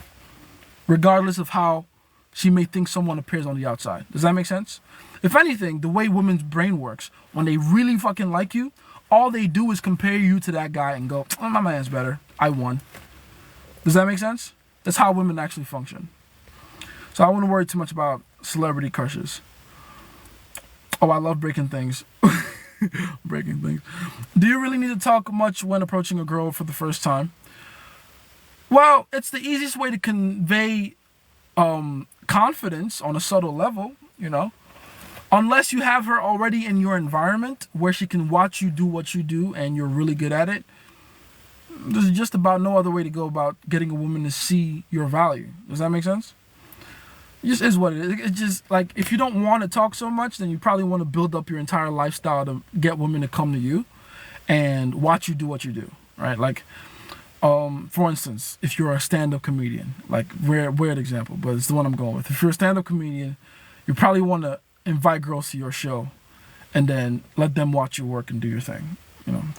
Regardless of how she may think someone appears on the outside. Does that make sense? If anything, the way women's brain works, when they really fucking like you, all they do is compare you to that guy and go, oh, my man's better. I won. Does that make sense? That's how women actually function. So I wouldn't worry too much about celebrity crushes. Oh, I love breaking things. Breaking things. Do you really need to talk much when approaching a girl for the first time? Well, it's the easiest way to convey confidence on a subtle level, Unless you have her already in your environment where she can watch you do what you do and you're really good at it. There's just about no other way to go about getting a woman to see your value. Does that make sense? It just is what it is. It's just like, if you don't want to talk so much, then you probably want to build up your entire lifestyle to get women to come to you and watch you do what you do, right? Like, for instance, if you're a stand-up comedian, like, weird example, but it's the one I'm going with. If you're a stand-up comedian, you probably want to invite girls to your show and then let them watch your work and do your thing.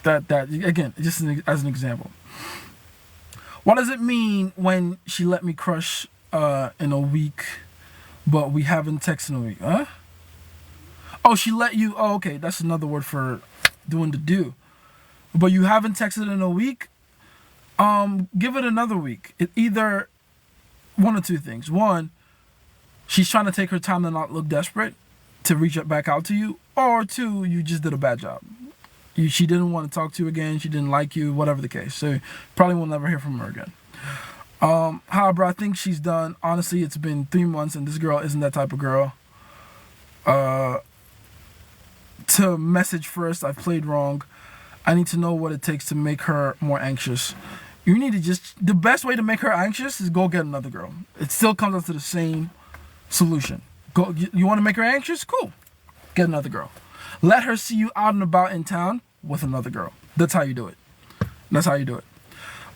That again, just as an example. What does it mean when she let me crush in a week, but we haven't texted in a week? Huh? Oh, she let you. Oh, okay. That's another word for doing the do. But you haven't texted in a week. Give it another week. It either one or two things. One, she's trying to take her time to not look desperate to reach back out to you, or two, you just did a bad job. She didn't want to talk to you again. She didn't like you, whatever the case. So probably will never hear from her again. However, I think she's done. Honestly, it's been 3 months, and this girl isn't that type of girl. To message first, I've played wrong. I need to know what it takes to make her more anxious. You need to the best way to make her anxious is go get another girl. It still comes up to the same solution. You want to make her anxious? Cool. Get another girl. Let her see you out and about in town with another girl. That's how you do it. That's how you do it.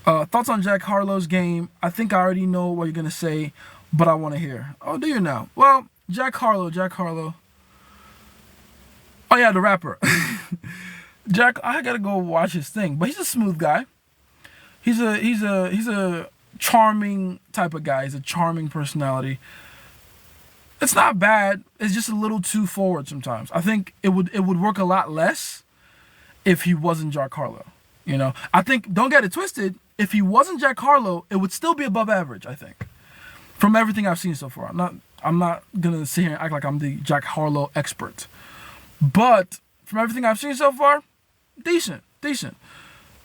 Thoughts on Jack Harlow's game? I think I already know what you're going to say, but I want to hear. Oh, do you now? Well, Jack Harlow. Oh, yeah, the rapper. Jack, I got to go watch his thing, but he's a smooth guy. He's a charming type of guy. He's a charming personality. It's not bad. It's just a little too forward sometimes. I think it would work a lot less if he wasn't Jack Harlow. You know, I think, don't get it twisted, if he wasn't Jack Harlow, it would still be above average, I think. From everything I've seen so far. I'm not gonna sit here and act like I'm the Jack Harlow expert. But from everything I've seen so far, decent.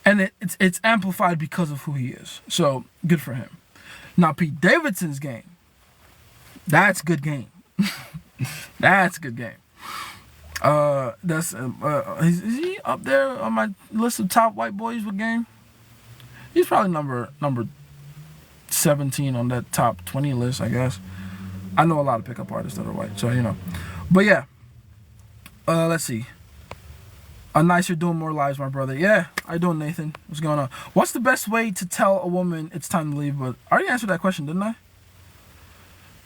And it's amplified because of who he is. So good for him. Now Pete Davidson's game. That's good game. That's good game. Is he up there on my list of top white boys with game? He's probably number 17 on that top 20 list, I guess. I know a lot of pickup artists that are white, so you know. But yeah, let's see. Nice, you're doing more lives, my brother. Yeah, I do, Nathan. What's going on? What's the best way to tell a woman it's time to leave? But I already answered that question, didn't I?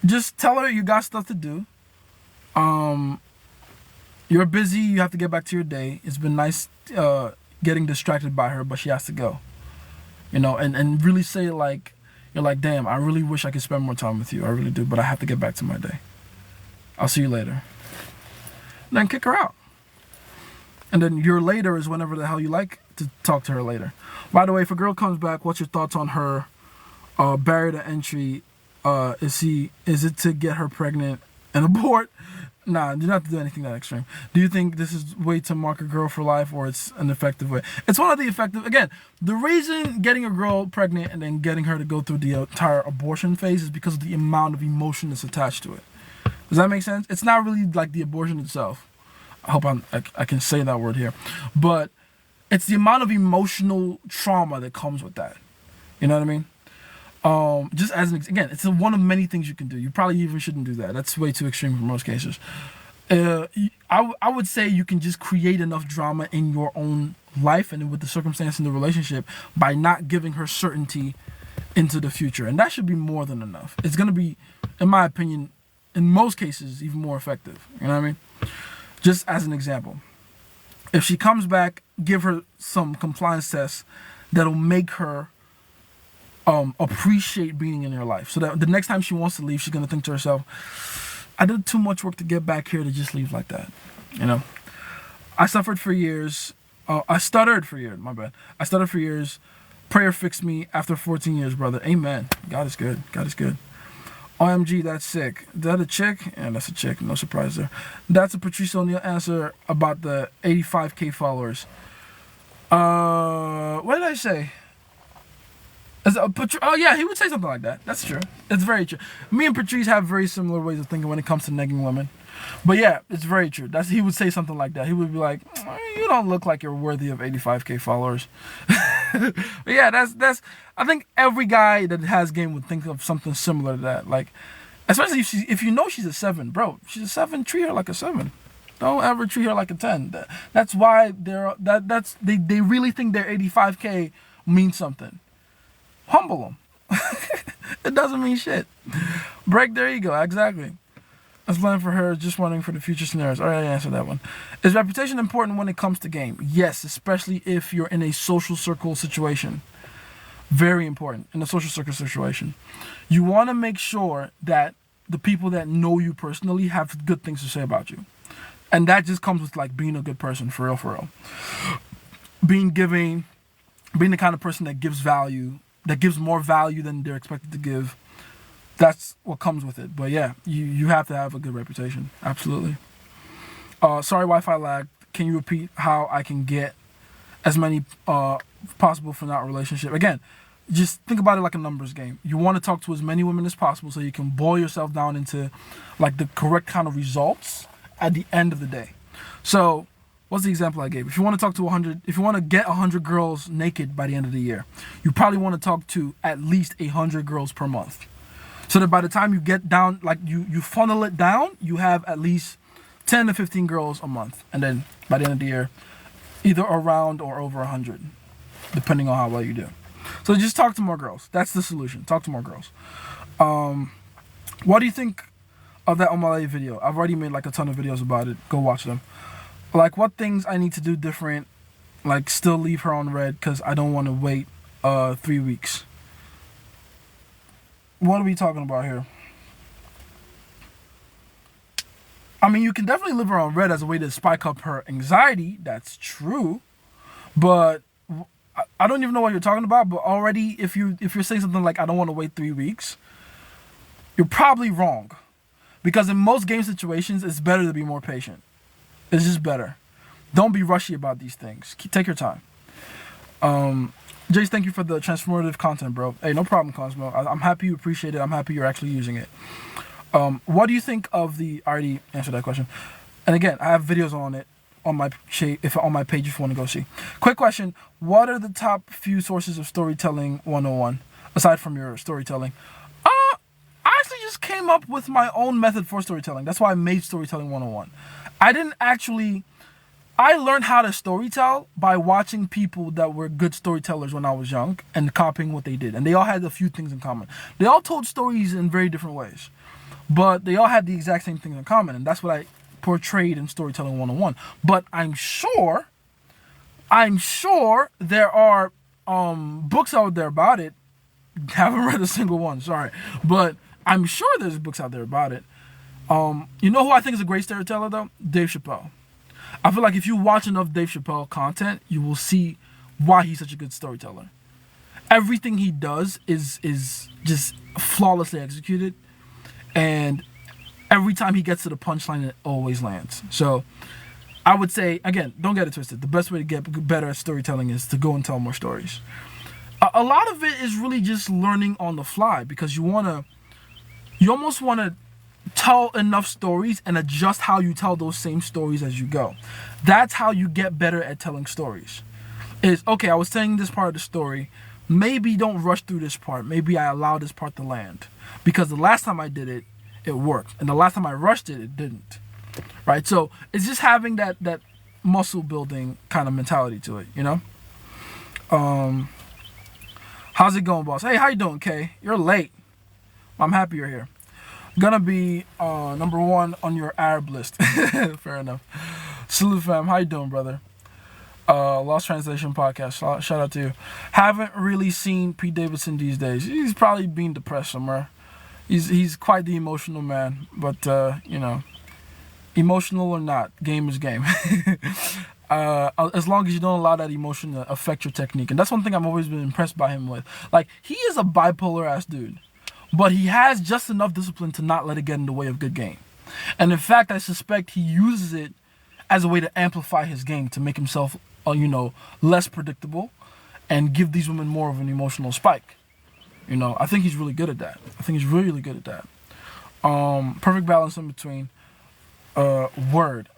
Just tell her you got stuff to do. You're busy. You have to get back to your day. It's been nice getting distracted by her, but she has to go. You know, and really say like, you're like, damn, I really wish I could spend more time with you. I really do, but I have to get back to my day. I'll see you later. And then kick her out. And then your later is whenever the hell you like to talk to her later. By the way, if a girl comes back, what's your thoughts on her barrier to entry? Is it to get her pregnant and abort? Nah, you don't have to do anything that extreme. Do you think this is a way to mark a girl for life, or it's an effective way? It's one of the effective. Again, the reason getting a girl pregnant and then getting her to go through the entire abortion phase is because of the amount of emotion that's attached to it. Does that make sense? It's not really like the abortion itself. I hope I can say that word here. But it's the amount of emotional trauma that comes with that. You know what I mean? Just as again, it's one of many things you can do. You probably even shouldn't do that. That's way too extreme for most cases. I would say you can just create enough drama in your own life and with the circumstance in the relationship by not giving her certainty into the future. And that should be more than enough. It's going to be, in my opinion, in most cases, even more effective. You know what I mean? Just as an example, if she comes back, give her some compliance tests that'll make her appreciate being in your life. So that the next time she wants to leave, she's going to think to herself, I did too much work to get back here to just leave like that. You know, I suffered for years. I stuttered for years. My bad. I stuttered for years. Prayer fixed me after 14 years, brother. Amen. God is good. God is good. OMG, that's sick. Is that a chick? Yeah, that's a chick. No surprise there. That's a Patrice O'Neal answer about the 85K followers. What did I say? Oh yeah, he would say something like that. That's true. It's very true. Me and Patrice have very similar ways of thinking when it comes to negging women. But yeah, it's very true. He would say something like that. He would be like, "You don't look like you're worthy of 85K followers." But yeah, that's. I think every guy that has game would think of something similar to that. Like, especially if you know she's a 7, bro. She's a 7. Treat her like a 7. Don't ever treat her like a 10. That's why they really think their 85K means something. Humble them. It doesn't mean shit. Break their ego. Exactly. That's playing for her, just wondering for the future scenarios. All right, I answered that one. Is reputation important when it comes to game? Yes, especially if you're in a social circle situation. Very important in a social circle situation. You want to make sure that the people that know you personally have good things to say about you. And that just comes with like being a good person, for real. Being giving, being the kind of person that gives value, that gives more value than they're expected to give. That's what comes with it. But yeah, you have to have a good reputation. Absolutely. Sorry, Wi-Fi lag. can you repeat how I can get as many possible for that relationship? Again, just think about it like a numbers game. You want to talk to as many women as possible so you can boil yourself down into like the correct kind of results at the end of the day. So what's the example I gave? If you want to talk to 100, if you want to get 100 girls naked by the end of the year, you probably want to talk to at least 100 girls per month. So that by the time you get down, like you funnel it down, you have at least 10 to 15 girls a month. And then by the end of the year, either around or over 100, depending on how well you do. So just talk to more girls. That's the solution. Talk to more girls. What do you think of that Omale video? I've already made like a ton of videos about it. Go watch them. Like what things I need to do different, like still leave her on red because I don't want to wait 3 weeks. What are we talking about here? I mean, you can definitely leave her on red as a way to spike up her anxiety. That's true. But I don't even know what you're talking about, but already if you're saying something like I don't want to wait 3 weeks, you're probably wrong. Because in most game situations, it's better to be more patient. It's just better. Don't be rushy about these things. Take your time. Jace, thank you for the transformative content, bro. Hey, no problem, Cosmo. I'm happy you appreciate it. I'm happy you're actually using it. What do you think of the... I already answered that question. And again, I have videos on it on my page if you want to go see. Quick question. What are the top few sources of storytelling 101 aside from your storytelling? I actually just came up with my own method for storytelling. That's why I made Storytelling 101. I learned how to storytell by watching people that were good storytellers when I was young and copying what they did. And they all had a few things in common. They all told stories in very different ways, but they all had the exact same things in common. And that's what I portrayed in Storytelling 101. But I'm sure there are books out there about it. Haven't read a single one, sorry. But I'm sure there's books out there about it. You know who I think is a great storyteller though? Dave Chappelle. I feel like if you watch enough Dave Chappelle content, you will see why he's such a good storyteller. Everything he does is just flawlessly executed, and every time he gets to the punchline, it always lands. So I would say, again, don't get it twisted. The best way to get better at storytelling is to go and tell more stories. A lot of it is really just learning on the fly because you almost want to tell enough stories and adjust how you tell those same stories as you go. That's how you get better at telling stories. Okay, I was telling this part of the story. Maybe don't rush through this part. Maybe I allow this part to land. Because the last time I did it, it worked. And the last time I rushed it, it didn't. Right? So it's just having that muscle building kind of mentality to it, you know? How's it going, boss? Hey, how you doing, Kay? You're late. I'm happy you're here. Gonna be number 1 on your Arab list. Fair enough. Salute, fam. How you doing, brother? Lost Translation Podcast. Shout out to you. Haven't really seen Pete Davidson these days. He's probably being depressed somewhere. He's quite the emotional man. But, you know, emotional or not, game is game. As long as you don't allow that emotion to affect your technique. And that's one thing I've always been impressed by him with. Like, he is a bipolar-ass dude. But he has just enough discipline to not let it get in the way of good game. And in fact, I suspect he uses it as a way to amplify his game, to make himself, less predictable and give these women more of an emotional spike. You know, I think he's really good at that. Perfect balance in between. Word.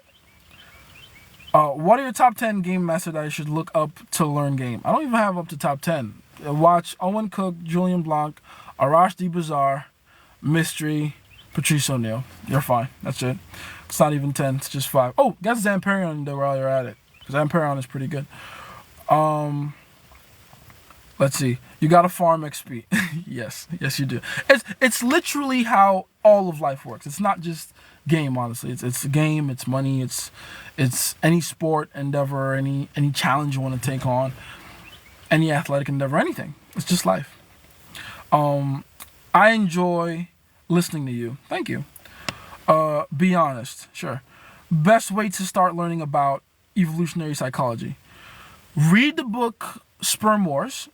What are your top 10 game masters that I should look up to learn game? I don't even have up to top 10. Watch Owen Cook, Julian Blanc, Arash DeBazar, Mystery, Patrice O'Neal. You're fine. That's it. It's not even 10. It's just 5. Oh, get Zamparion in there while you're at it. Because Zamparion is pretty good. Let's see. You got to farm XP. Yes, you do. It's literally how all of life works. It's not just game, honestly. It's a game. It's money. It's any sport endeavor, any challenge you want to take on, any athletic endeavor, anything. It's just life. I enjoy listening to you. Thank you. Be honest. Sure. Best way to start learning about evolutionary psychology. Read the book Sperm Wars.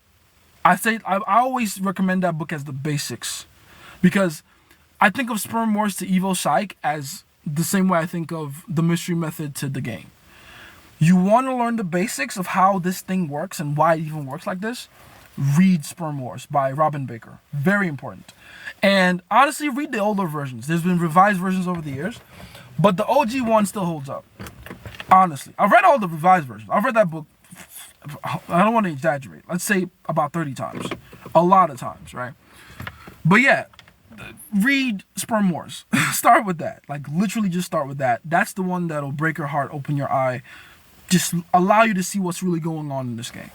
I always recommend that book as the basics, because I think of Sperm Wars to Evo Psych as the same way I think of the mystery method to the game. You want to learn the basics of how this thing works and why it even works like this? Read Sperm Wars by Robin Baker. Very important. And honestly, read the older versions. There's been revised versions over the years, but the OG one still holds up. Honestly, I've read all the revised versions. I've read that book, I don't want to exaggerate, let's say about 30 times. A lot of times, right? But yeah, read Sperm Wars. Start with that. Like, literally just start with that. That's the one that'll break your heart, open your eye, just allow you to see what's really going on in this game.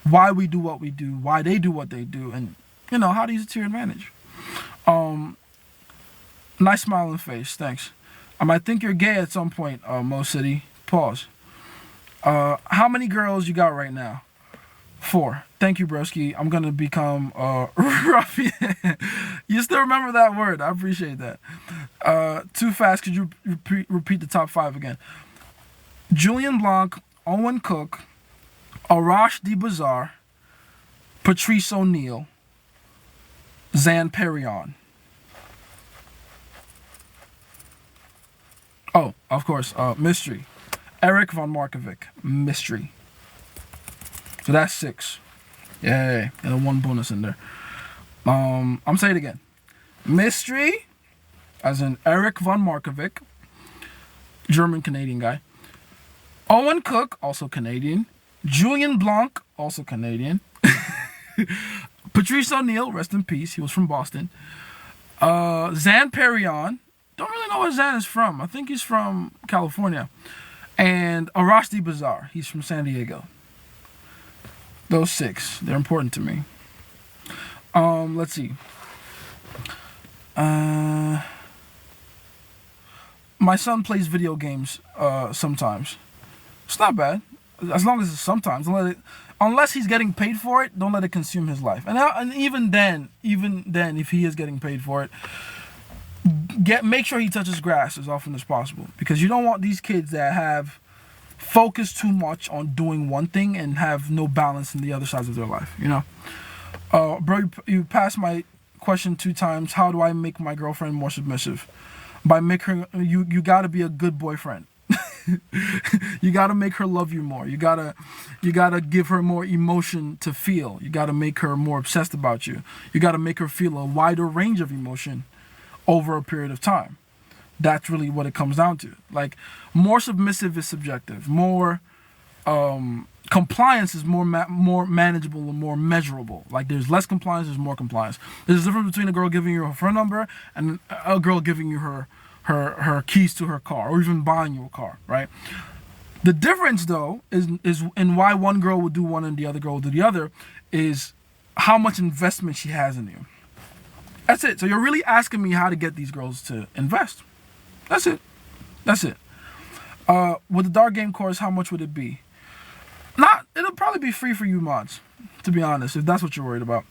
Why we do what we do, why they do what they do, and, you know, how to use it to your advantage. Nice smiling face, thanks. I might think you're gay at some point, Mo City. Pause. How many girls you got right now? 4. Thank you, broski. I'm gonna become ruffian. You still remember that word? I appreciate that. Too fast. Could you repeat the top 5 again? Julian Blanc, Owen Cook, Arash DeBazar, Patrice O'Neal, Zan Perrion. Oh, of course, Mystery. Eric von Markovic, Mystery. So that's 6. Yay, and a 1 bonus in there. I'm saying it again. Mystery, as in Eric von Markovic, German-Canadian guy. Owen Cook, also Canadian. Julian Blanc, also Canadian. Patrice O'Neal, rest in peace, he was from Boston. Zan Perrion, don't really know where Zan is from. I think he's from California. And Arash DeBazar, he's from San Diego. Those 6, they're important to me. Let's see. My son plays video games sometimes. It's not bad, as long as it's sometimes. Don't let it, unless he's getting paid for it, don't let it consume his life. And even then, if he is getting paid for it, make sure he touches grass as often as possible, because you don't want these kids that have focused too much on doing one thing and have no balance in the other sides of their life. You know, bro, you passed my question 2 times. How do I make my girlfriend more submissive? By making her, you gotta be a good boyfriend. You gotta make her love you more. You gotta give her more emotion to feel. You gotta make her more obsessed about you. You gotta make her feel a wider range of emotion over a period of time. That's really what it comes down to. Like, more submissive is subjective. More compliance is more manageable and more measurable. Like, there's less compliance, there's more compliance. There's a difference between a girl giving you her phone number and a girl giving you her keys to her car, or even buying you a car, right? The difference, though, is in why one girl would do one and the other girl would do the other, is how much investment she has in you. That's it. So you're really asking me how to get these girls to invest. That's it. With the Dark Game course, how much would it be? It'll probably be free for you mods, to be honest, if that's what you're worried about.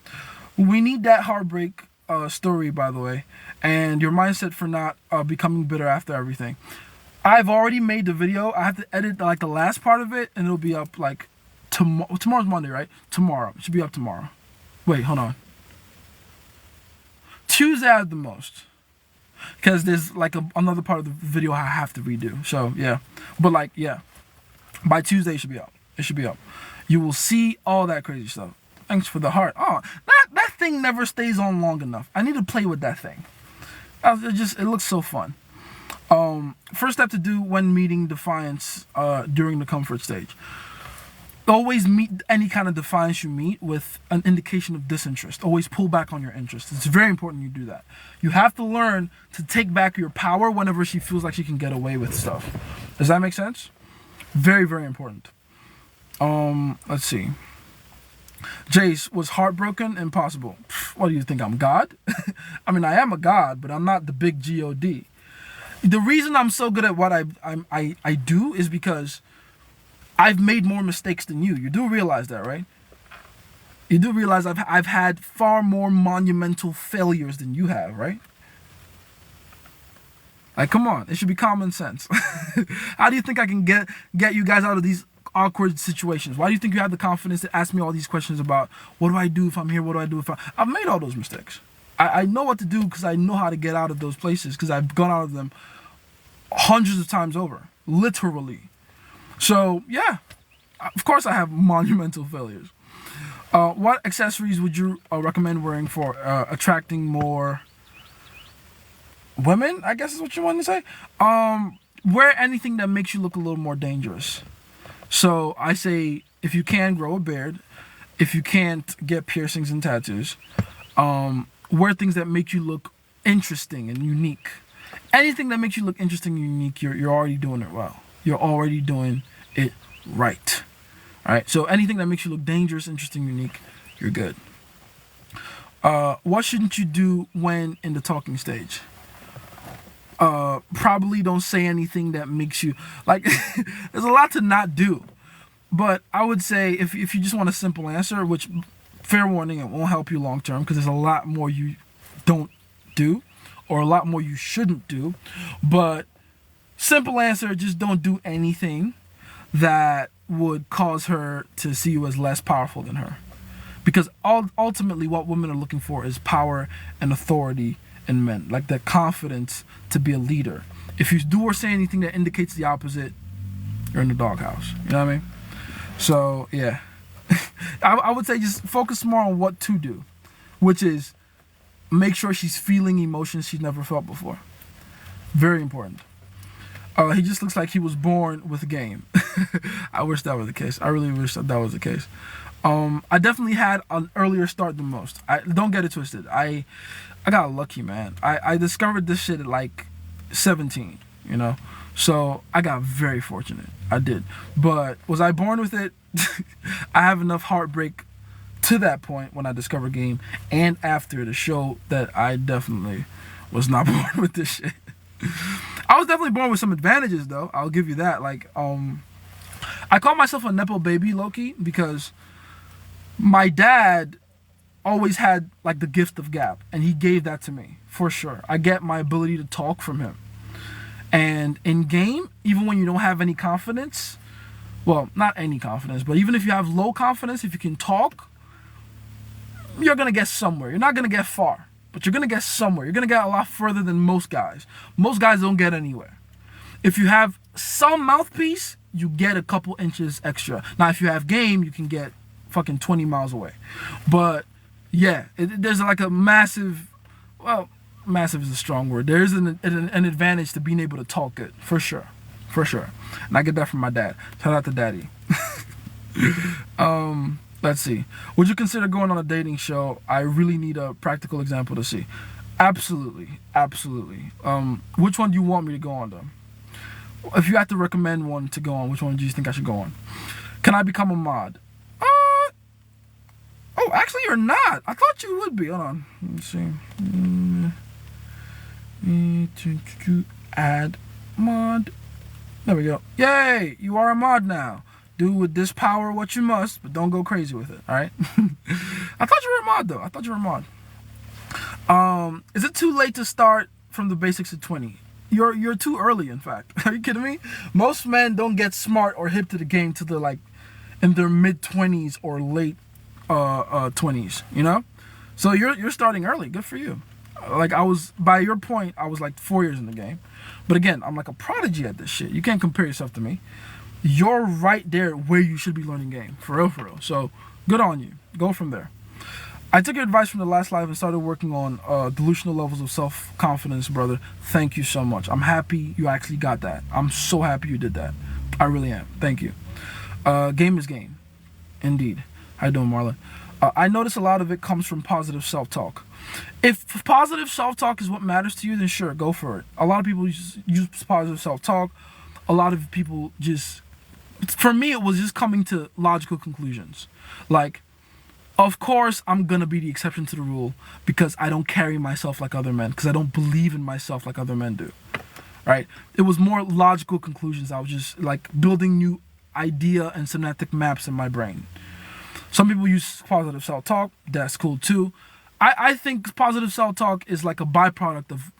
We need that heartbreak story, by the way, and your mindset for not becoming bitter after everything. I've already made the video. I have to edit like the last part of it, and it'll be up like tomorrow. Tomorrow's Monday, right? Tomorrow. It should be up tomorrow. Wait, hold on. Tuesday at the most, because there's like another part of the video I have to redo. So yeah, but like, yeah, by Tuesday it should be up. It should be up. You will see all that crazy stuff. Thanks for the heart. Oh, that thing never stays on long enough. I need to play with that thing. It looks so fun. First step to do when meeting defiance during the comfort stage. Always meet any kind of defiance you meet with an indication of disinterest. Always pull back on your interest. It's very important you do that. You have to learn to take back your power whenever she feels like she can get away with stuff. Does that make sense? Very, very important. Let's see. Jace, was heartbroken? Impossible. What do you think, I'm God? I mean, I am a God, but I'm not the big God. The reason I'm so good at what I do is because I've made more mistakes than you. You do realize that, right? You do realize I've had far more monumental failures than you have, right? Like, come on, it should be common sense. How do you think I can get you guys out of these awkward situations? Why do you think you have the confidence to ask me all these questions about what do I do if I'm here? What do I do if I've made all those mistakes. I know what to do because I know how to get out of those places because I've gone out of them hundreds of times over, literally. So yeah, of course I have monumental failures. What accessories would you recommend wearing for attracting more women? I guess is what you want to say. Wear anything that makes you look a little more dangerous. So I say, if you can, grow a beard. If you can't, get piercings and tattoos. Wear things that make you look interesting and unique. Anything that makes you look interesting and unique, you're already doing it well. You're already doing it right. All right. So anything that makes you look dangerous, interesting, unique, you're good. What shouldn't you do when in the talking stage? Probably don't say anything that makes you like. There's a lot to not do, but I would say if you just want a simple answer, which fair warning, it won't help you long term because there's a lot more you don't do, or a lot more you shouldn't do. But simple answer: just don't do anything that would cause her to see you as less powerful than her, because ultimately what women are looking for is power and authority in men, like the confidence to be a leader. If you do or say anything that indicates the opposite, you're in the doghouse. You know what I mean? So yeah, I would say just focus more on what to do, which is make sure she's feeling emotions she's never felt before. Very important. He just looks like he was born with a game. I wish that were the case. I really wish that was the case. I definitely had an earlier start than most. Don't get it twisted. I got lucky, man. I discovered this shit at like 17, you know? So I got very fortunate. I did. But was I born with it? I have enough heartbreak to that point when I discovered game and after to show that I definitely was not born with this shit. I was definitely born with some advantages though. I'll give you that. Like, I call myself a Nepo baby, low-key, because my dad always had like the gift of gab, and he gave that to me for sure. I get my ability to talk from him. And in game, even when you don't have any confidence, well, not any confidence, but even if you have low confidence, if you can talk, you're gonna get somewhere. You're not gonna get far, but you're gonna get somewhere. You're gonna get a lot further than most guys. Most guys don't get anywhere. If you have some mouthpiece, you get a couple inches extra. Now, if you have game, you can get fucking 20 miles away. But yeah, there's like a massive, well, massive is a strong word. There is an advantage to being able to talk good, for sure. For sure. And I get that from my dad. Shout out to daddy. Let's see. Would you consider going on a dating show? I really need a practical example to see. Absolutely. Absolutely. Which one do you want me to go on, though? If you had to recommend one to go on, which one do you think I should go on? Can I become a mod? Oh, actually, you're not. I thought you would be. Hold on. Let's see. Add mod. There we go. Yay! You are a mod now. Do with this power what you must, but don't go crazy with it. All right. I thought you were a mod though. I thought you were a mod. Is it too late to start from the basics at 20? You're too early. In fact, are you kidding me? Most men don't get smart or hip to the game till they're like in their mid-20s or late 20s. You know. So you're starting early. Good for you. Like I was, by your point, I was like 4 years in the game. But again, I'm like a prodigy at this shit. You can't compare yourself to me. You're right there where you should be learning game. For real, for real. So good on you. Go from there. I took your advice from the last live and started working on delusional levels of self-confidence, brother. Thank you so much. I'm happy you actually got that. I'm so happy you did that. I really am. Thank you. Game is game. Indeed. How you doing, Marlon? I notice a lot of it comes from positive self-talk. If positive self-talk is what matters to you, then sure, go for it. A lot of people use positive self-talk. A lot of people just, for me, it was just coming to logical conclusions. Like, of course, I'm going to be the exception to the rule because I don't carry myself like other men, because I don't believe in myself like other men do. Right? It was more logical conclusions. I was just like building new idea and semantic maps in my brain. Some people use positive self-talk. That's cool too. I think positive self-talk is like a byproduct of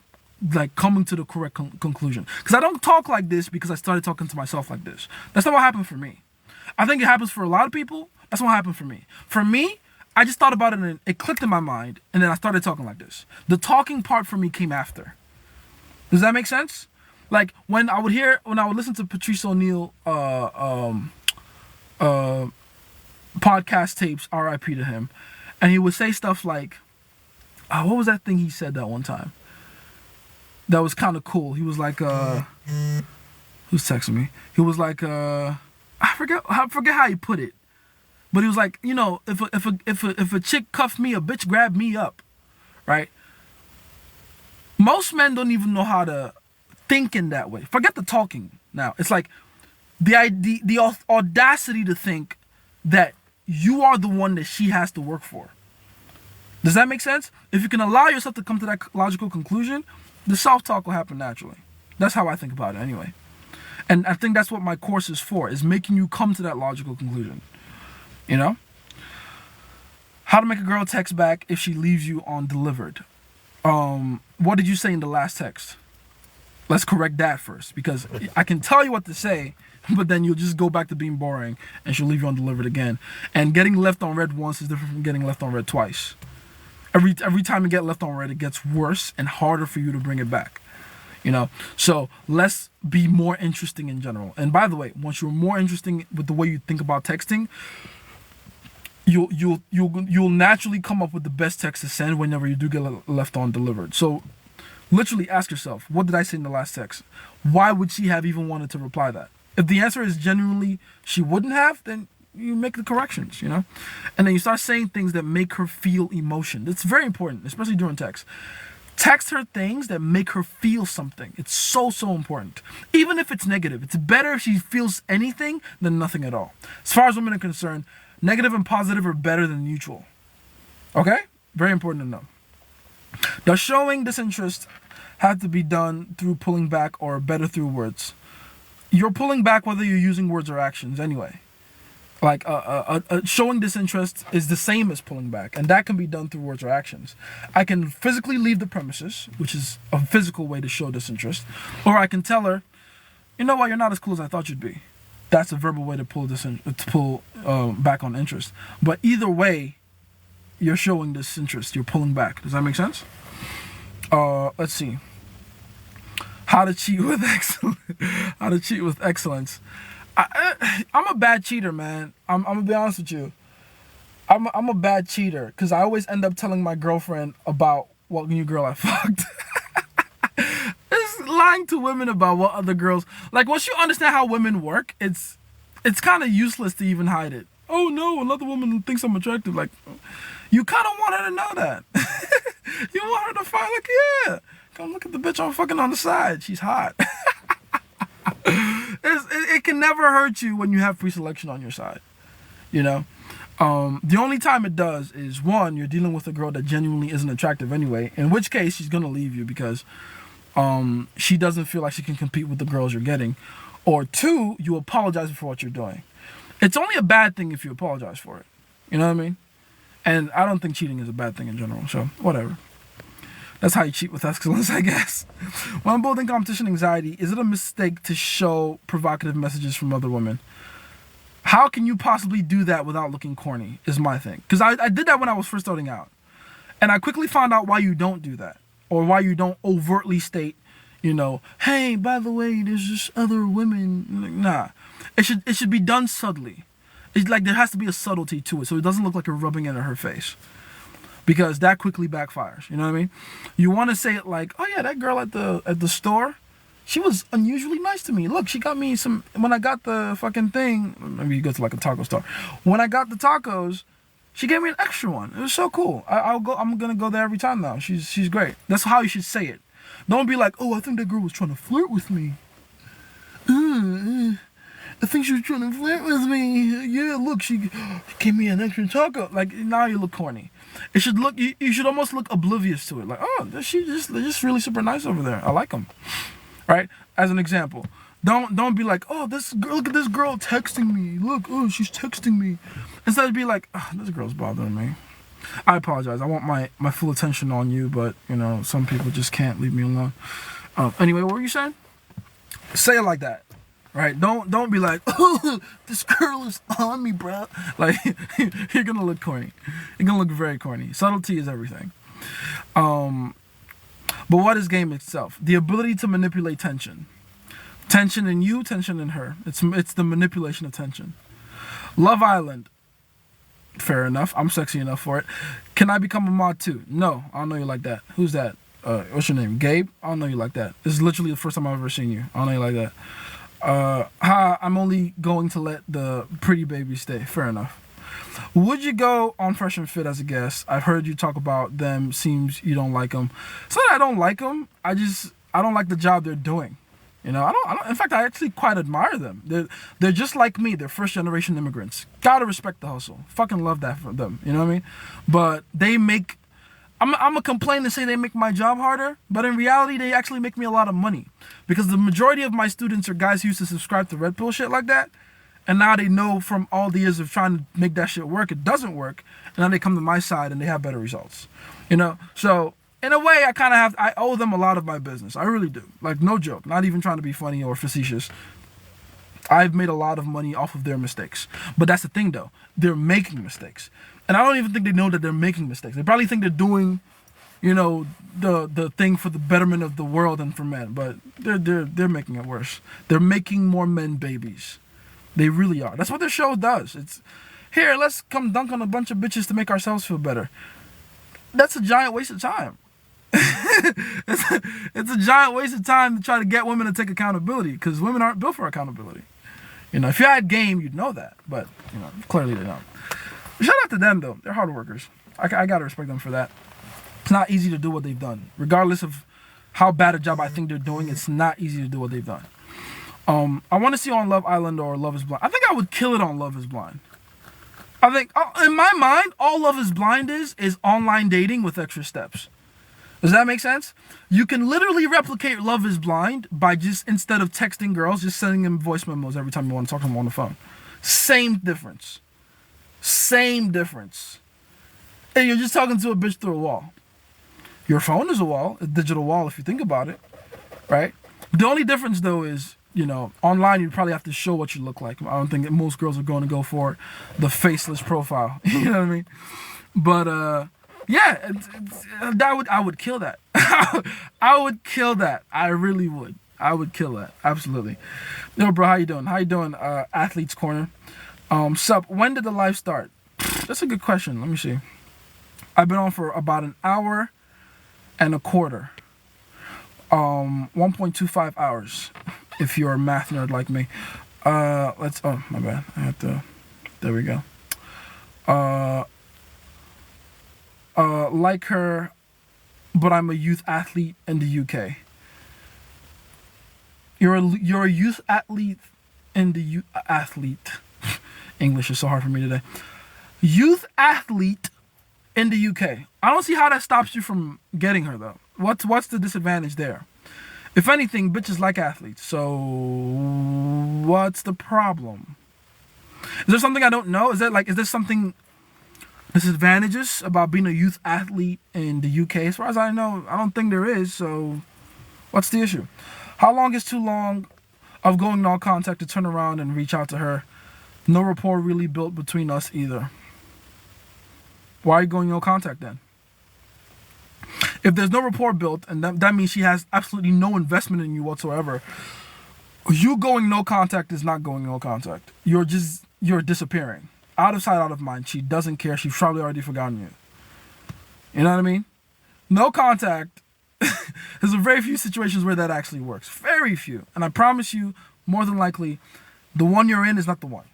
like coming to the correct conclusion. Because I don't talk like this because I started talking to myself like this. That's not what happened for me. I think it happens for a lot of people. That's what happened for me. For me, I just thought about it and it clicked in my mind, and then I started talking like this. The talking part for me came after. Does that make sense? Like when I would listen to Patrice O'Neal podcast tapes, R.I.P. to him, and he would say stuff like, what was that thing he said that one time? That was kind of cool. He was like, who's texting me? He was like, I forget how he put it, but he was like, you know, if a chick cuffed me, a bitch grabbed me up, right? Most men don't even know how to think in that way. Forget the talking now. It's like the audacity to think that you are the one that she has to work for. Does that make sense? If you can allow yourself to come to that logical conclusion, the self-talk will happen naturally. That's how I think about it anyway. And I think that's what my course is for, is making you come to that logical conclusion. You know? How to make a girl text back if she leaves you undelivered. What did you say in the last text? Let's correct that first, because I can tell you what to say, but then you'll just go back to being boring and she'll leave you undelivered again. And getting left on red once is different from getting left on red twice. Every time you get left on red, it gets worse and harder for you to bring it back. You know, so let's be more interesting in general. And by the way, once you're more interesting with the way you think about texting, you'll naturally come up with the best text to send whenever you do get left undelivered. So literally ask yourself, what did I say in the last text? Why would she have even wanted to reply that? If the answer is genuinely she wouldn't have, then you make the corrections, you know? And then you start saying things that make her feel emotion. It's very important, especially during text. Text her things that make her feel something. It's so important. Even if it's negative, it's better if she feels anything than nothing at all. As far as women are concerned, negative and positive are better than neutral. Okay? Very important to know. Does showing disinterest have to be done through pulling back or better through words? You're pulling back whether you're using words or actions anyway. Like showing disinterest is the same as pulling back, and that can be done through words or actions. I can physically leave the premises, which is a physical way to show disinterest, or I can tell her, you know what, you're not as cool as I thought you'd be. That's a verbal way to pull back on interest. But either way, you're showing disinterest. You're pulling back. Does that make sense? Let's see. How to cheat with excellence. How to cheat with excellence. I'm a bad cheater, man. I'm gonna be honest with you. I'm a bad cheater because I always end up telling my girlfriend about what new girl I fucked. It's lying to women about what other girls like. Once you understand how women work, it's kind of useless to even hide it. Oh no, another woman thinks I'm attractive. Like, you kind of want her to know that. You want her to find like, yeah, come look at the bitch I'm fucking on the side. She's hot. It can never hurt you when you have pre-selection on your side, you know. The only time it does is, one, you're dealing with a girl that genuinely isn't attractive anyway, in which case she's gonna leave you because she doesn't feel like she can compete with the girls you're getting, or two, you apologize for what you're doing. It's only a bad thing if you apologize for it, you know what I mean? And I don't think cheating is a bad thing in general, so whatever. That's how you cheat with excellence, I guess. When I'm building competition anxiety, is it a mistake to show provocative messages from other women? How can you possibly do that without looking corny, is my thing. Because I did that when I was first starting out. And I quickly found out why you don't do that. Or why you don't overtly state, you know, hey, by the way, there's just other women. Nah. It should be done subtly. It's like there has to be a subtlety to it, so it doesn't look like you're rubbing it in her face. Because that quickly backfires, you know what I mean? You want to say it like, oh yeah, that girl at the store, she was unusually nice to me. Look, she got me some, when I got the fucking thing, maybe you go to like a taco store. When I got the tacos, she gave me an extra one. It was so cool. I'm gonna go there every time now. She's great. That's how you should say it. Don't be like, oh, I think that girl was trying to flirt with me. I think she was trying to flirt with me. Yeah, look, she gave me an extra taco. Like, now you look corny. It should look, you should almost look oblivious to it. Like, oh, they're just really super nice over there. I like them. Right? As an example. Don't be like, oh, look at this girl texting me. Look, oh, she's texting me. Instead of be like, oh, this girl's bothering me. I apologize. I want my full attention on you, but, you know, some people just can't leave me alone. Anyway, what were you saying? Say it like that. Right? Don't be like, oh, this girl is on me, bro. Like, you're gonna look corny. You're gonna look very corny. Subtlety is everything. But what is game itself? The ability to manipulate tension. Tension in you, tension in her. It's the manipulation of tension. Love Island. Fair enough. I'm sexy enough for it. Can I become a mod too? No, I don't know you like that. Who's that? What's your name? Gabe? I don't know you like that. This is literally the first time I've ever seen you. I don't know you like that. Hi, I'm only going to let the pretty baby stay. Fair enough. Would you go on Fresh and Fit as a guest? I've heard you talk about them. Seems you don't like them. It's not that I don't like them. I don't like the job they're doing. You know, I don't. In fact, I actually quite admire them. They're just like me. They're first generation immigrants. Gotta respect the hustle. Fucking love that for them. You know what I mean? But they make. I'm gonna complain and say they make my job harder, but in reality, they actually make me a lot of money because the majority of my students are guys who used to subscribe to Red Pill shit like that, and now they know from all the years of trying to make that shit work, it doesn't work, and now they come to my side and they have better results. You know, so. In a way, I owe them a lot of my business. I really do. Like, no joke. Not even trying to be funny or facetious. I've made a lot of money off of their mistakes. But that's the thing, though. They're making mistakes. And I don't even think they know that they're making mistakes. They probably think they're doing, you know, the thing for the betterment of the world and for men. But they're making it worse. They're making more men babies. They really are. That's what their show does. It's, here, let's come dunk on a bunch of bitches to make ourselves feel better. That's a giant waste of time. it's a giant waste of time to try to get women to take accountability because women aren't built for accountability. You know, if you had game, you'd know that, but you know, clearly they don't. Shout out to them though; they're hard workers. I gotta respect them for that. It's not easy to do what they've done, regardless of how bad a job I think they're doing. It's not easy to do what they've done. I want to see on Love Island or Love Is Blind. I think I would kill it on Love Is Blind. I think, in my mind, all Love Is Blind is online dating with extra steps. Does that make sense? You can literally replicate Love Is Blind by just, instead of texting girls, just sending them voice memos every time you want to talk to them on the phone. Same difference. Same difference. And you're just talking to a bitch through a wall. Your phone is a wall, a digital wall if you think about it, right? The only difference though is, you know, online you probably have to show what you look like. I don't think most girls are going to go for the faceless profile. You know what I mean? But, yeah, I would kill that. I would kill that. I really would. I would kill that. Absolutely. Yo, bro, how you doing? How you doing, Athlete's Corner? Sup, when did the live start? That's a good question. Let me see. I've been on for about an hour and a quarter. 1.25 hours, if you're a math nerd like me. Oh, my bad. I have to, there we go. Like her, but I'm a youth athlete in the UK. You're a youth athlete in the athlete. English is so hard for me today. Youth athlete in the UK. I don't see how that stops you from getting her though. What's the disadvantage there? If anything, bitches like athletes. So what's the problem? Is there something I don't know? Is there something disadvantages about being a youth athlete in the UK? As far as I know, I don't think there is. So what's the issue? How long is too long of going no contact to turn around and reach out to her? No rapport really built between us either. Why are you going no contact then? If there's no rapport built, and that means she has absolutely no investment in you whatsoever, you going no contact is not going no contact. You're disappearing. Out of sight, out of mind. She doesn't care. She's probably already forgotten you. You know what I mean? No contact. There's very few situations where that actually works. Very few. And I promise you, more than likely, the one you're in is not the one.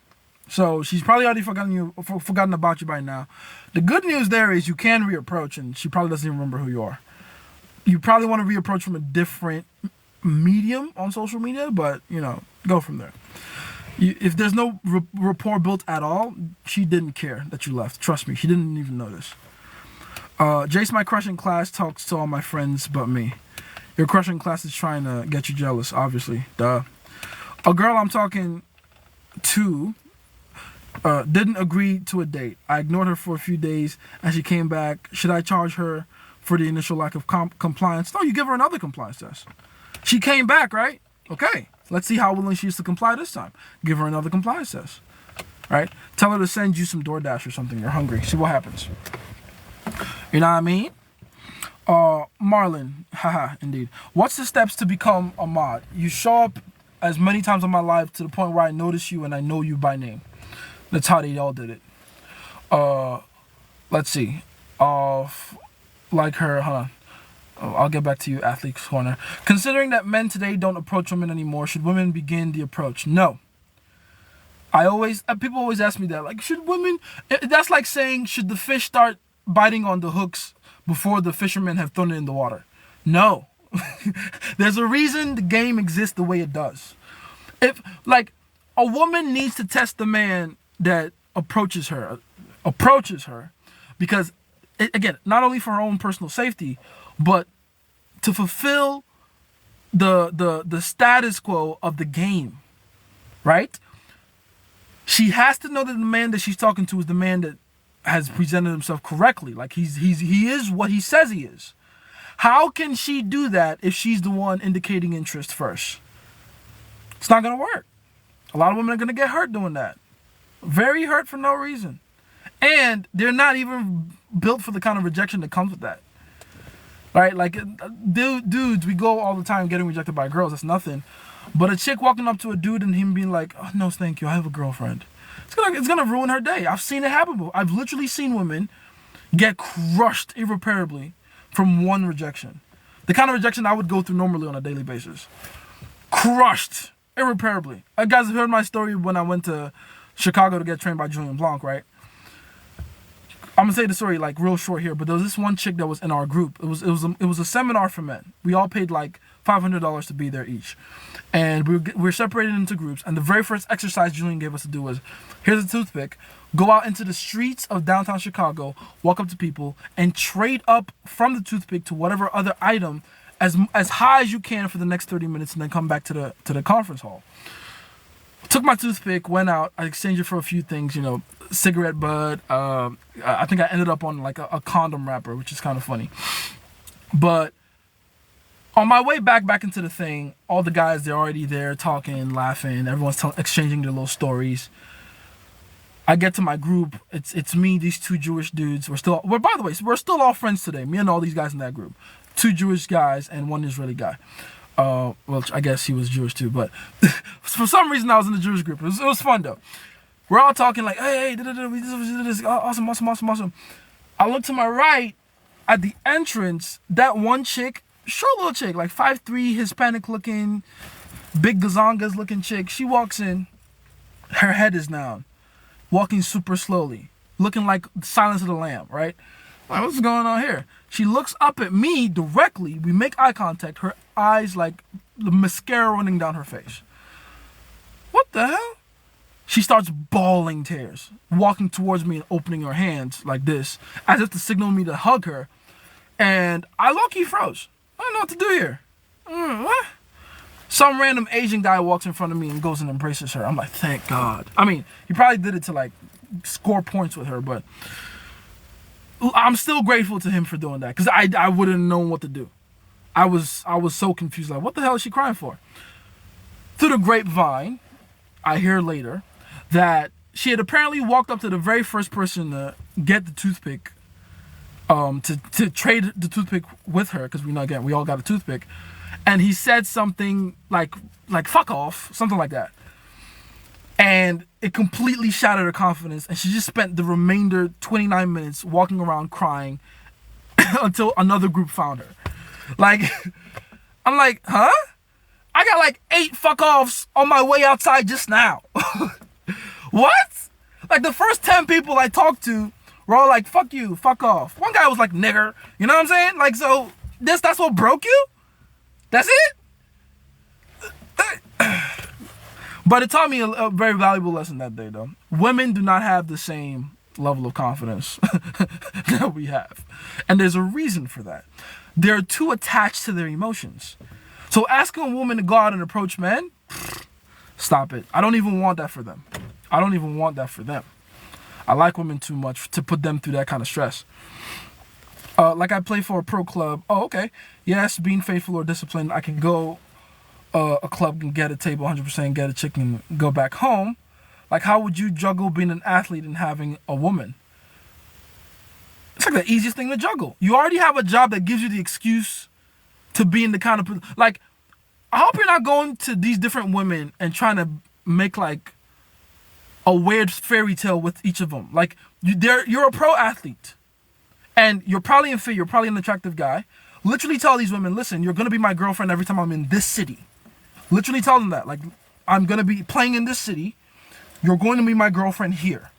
So she's probably already forgotten about you by now. The good news there is you can reapproach, and she probably doesn't even remember who you are. You probably want to reapproach from a different medium on social media, but, you know, go from there. If there's no rapport built at all, she didn't care that you left. Trust me, she didn't even notice. Jace, my crush in class, talks to all my friends but me. Your crush in class is trying to get you jealous, obviously. Duh. A girl I'm talking to didn't agree to a date. I ignored her for a few days and she came back. Should I charge her for the initial lack of compliance? No, you give her another compliance test. She came back, right? Okay. Let's see how willing she is to comply this time. Give her another compliance test. Right? Tell her to send you some DoorDash or something. You're hungry. See what happens. You know what I mean? Marlon, haha, indeed. What's the steps to become a mod? You show up as many times in my life to the point where I notice you and I know you by name. That's how they all did it. Let's see. Like her, hold on. I'll get back to you, Athlete's Corner. Considering that men today don't approach women anymore, should women begin the approach? No. People always ask me that. Like, should women... That's like saying, should the fish start biting on the hooks before the fishermen have thrown it in the water? No. There's a reason the game exists the way it does. If, like, a woman needs to test the man that approaches her, because, again, not only for her own personal safety, but to fulfill the status quo of the game, right? She has to know that the man that she's talking to is the man that has presented himself correctly. Like he is what he says he is. How can she do that if she's the one indicating interest first? It's not gonna work. A lot of women are gonna get hurt doing that. Very hurt for no reason. And they're not even built for the kind of rejection that comes with that. Right? Like, dudes, we go all the time getting rejected by girls. That's nothing. But a chick walking up to a dude and him being like, oh, no, thank you, I have a girlfriend. It's gonna ruin her day. I've seen it happen before. I've literally seen women get crushed irreparably from one rejection. The kind of rejection I would go through normally on a daily basis. Crushed irreparably. You guys have heard my story when I went to Chicago to get trained by Julian Blanc, right? I'm gonna say the story like real short here, but there was this one chick that was in our group. It was a seminar for men. We all paid like $500 to be there each, and we were separated into groups. And the very first exercise Julian gave us to do was, here's a toothpick, go out into the streets of downtown Chicago, walk up to people, and trade up from the toothpick to whatever other item as high as you can for the next 30 minutes, and then come back to the conference hall. Took my toothpick, went out, I exchanged it for a few things, cigarette butt. I think I ended up on like a condom wrapper, which is kind of funny. But on my way back into the thing, all the guys, they're already there talking, laughing. Everyone's exchanging their little stories. I get to my group. It's me, these two Jewish dudes. By the way, we're still all friends today. Me and all these guys in that group. 2 Jewish guys and 1 Israeli guy. Well, I guess he was Jewish too, but for some reason I was in the Jewish group. It was fun though. We're all talking like, hey, we did this, awesome. I look to my right at the entrance. That one chick, short little chick, like 5'3", Hispanic looking, big gazongas looking chick. She walks in, her head is down, walking super slowly, looking like Silence of the Lamb, right? Like, what's going on here? She looks up at me directly. We make eye contact. Her eyes like the mascara running down her face. What the hell? She starts bawling tears, walking towards me and opening her hands like this, as if to signal me to hug her. And I low-key froze. I don't know what to do here. What? Some random Asian guy walks in front of me and goes and embraces her. I'm like, thank God. I mean, he probably did it to like score points with her, but I'm still grateful to him for doing that, because I wouldn't have known what to do. I was so confused. Like, what the hell is she crying for? Through the grapevine, I hear later that she had apparently walked up to the very first person to get the toothpick, to trade the toothpick with her, because we all got a toothpick, and he said something like fuck off, something like that. And it completely shattered her confidence, and she just spent the remainder 29 minutes walking around crying until another group found her. Like, I'm like, huh? I got like 8 fuck offs on my way outside just now. What? Like, the first 10 people I talked to were all like, fuck you, fuck off. One guy was like, nigger. You know what I'm saying? Like, so that's what broke you? That's it? But it taught me a very valuable lesson that day, though. Women do not have the same level of confidence that we have. And there's a reason for that. They're too attached to their emotions. So asking a woman to go out and approach men, stop it. I don't even want that for them. I like women too much to put them through that kind of stress. Like, I play for a pro club. Oh, okay. Yes, being faithful or disciplined, I can go a club and get a table 100%, get a chick and go back home. Like, how would you juggle being an athlete and having a woman? It's like the easiest thing to juggle. You already have a job that gives you the excuse to be in the kind of... Like, I hope you're not going to these different women and trying to make like a weird fairy tale with each of them. Like you're a pro athlete, and you're probably fit. You're probably an attractive guy. Literally tell these women, listen, you're gonna be my girlfriend every time I'm in this city. Literally tell them that. Like, I'm gonna be playing in this city. You're going to be my girlfriend here.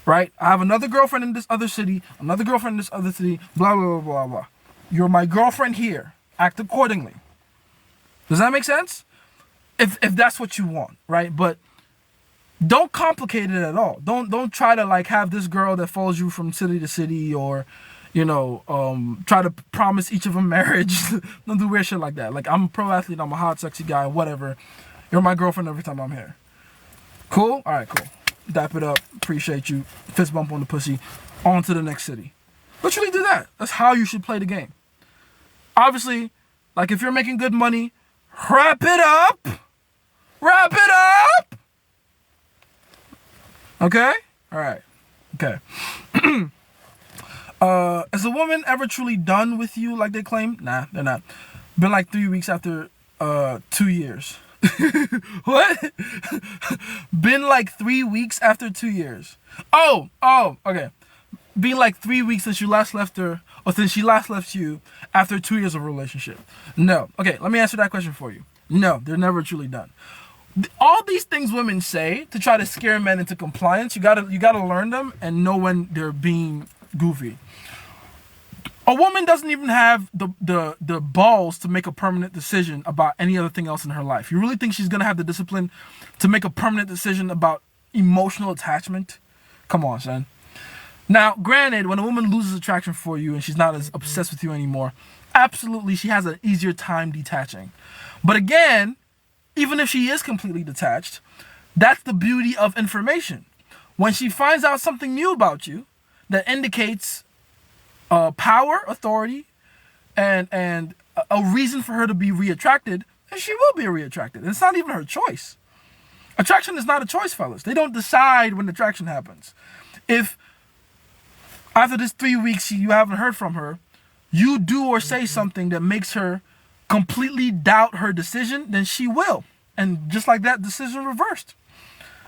Right? I have another girlfriend in this other city, another girlfriend in this other city, blah, blah, blah, blah, blah. You're my girlfriend here. Act accordingly. Does that make sense? If that's what you want, right? But don't complicate it at all. Don't try to like have this girl that follows you from city to city, or try to promise each of them marriage. Don't do weird shit like that. Like, I'm a pro athlete, I'm a hot, sexy guy, whatever. You're my girlfriend every time I'm here. Cool? Alright, cool. Dap it up. Appreciate you. Fist bump on the pussy. On to the next city. Literally do that. That's how you should play the game. Obviously, like, if you're making good money, wrap it up. Wrap it up. Okay? Alright. Okay. Is a woman ever truly done with you like they claim? Nah, they're not. Been like 3 weeks after 2 years. What? Been like 3 weeks after 2 years. Oh, okay. Been like 3 weeks since you last left her, or since she last left you after 2 years of a relationship. No. Okay, let me answer that question for you. No, they're never truly done. All these things women say to try to scare men into compliance, you gotta learn them and know when they're being goofy. A woman doesn't even have the balls to make a permanent decision about any other thing else in her life. You really think she's gonna have the discipline to make a permanent decision about emotional attachment? Come on, son. Now, granted, when a woman loses attraction for you and she's not as obsessed with you anymore, absolutely she has an easier time detaching. But again, even if she is completely detached, that's the beauty of information. When she finds out something new about you that indicates power, authority, and a reason for her to be reattracted, then she will be reattracted. It's not even her choice. Attraction is not a choice, fellas. They don't decide when attraction happens. If after this 3 weeks you haven't heard from her, you do or say something that makes her completely doubt her decision, then she will. And just like that, decision reversed.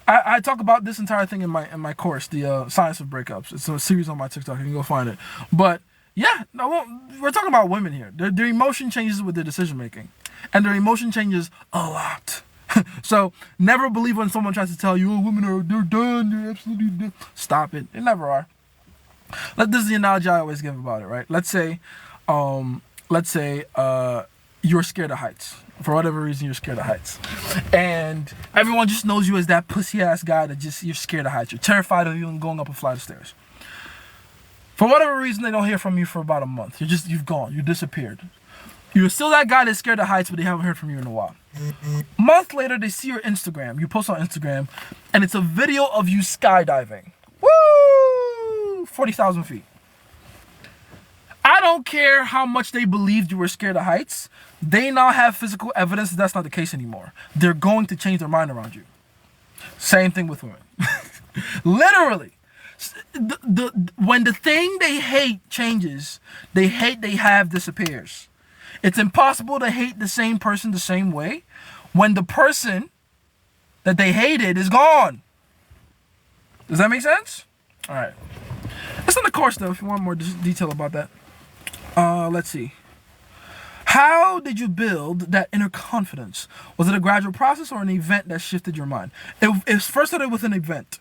I talk about this entire thing in my course, the Science of Breakups. It's a series on my TikTok. You can go find it. But yeah, we're talking about women here. Their emotion changes with their decision making, and their emotion changes a lot. So never believe when someone tries to tell you, "Oh, women they're done. They're absolutely done." Stop it. They never are. This is the analogy I always give about it, right? Let's say you're scared of heights. For whatever reason, you're scared of heights. And everyone just knows you as that pussy-ass guy that you're scared of heights. You're terrified of even going up a flight of stairs. For whatever reason, they don't hear from you for about a month. You've gone. You disappeared. You're still that guy that's scared of heights, but they haven't heard from you in a while. Month later, they see your Instagram. You post on Instagram, and it's a video of you skydiving. Woo! 40,000 feet. I don't care how much they believed you were scared of heights. They now have physical evidence that that's not the case anymore. They're going to change their mind around you. Same thing with women. Literally. When the thing they hate changes, they have disappears. It's impossible to hate the same person the same way when the person that they hated is gone. Does that make sense? All right. It's in the course, though, if you want more detail about that. Let's see. How did you build that inner confidence? Was it a gradual process or an event that shifted your mind? It first started with an event.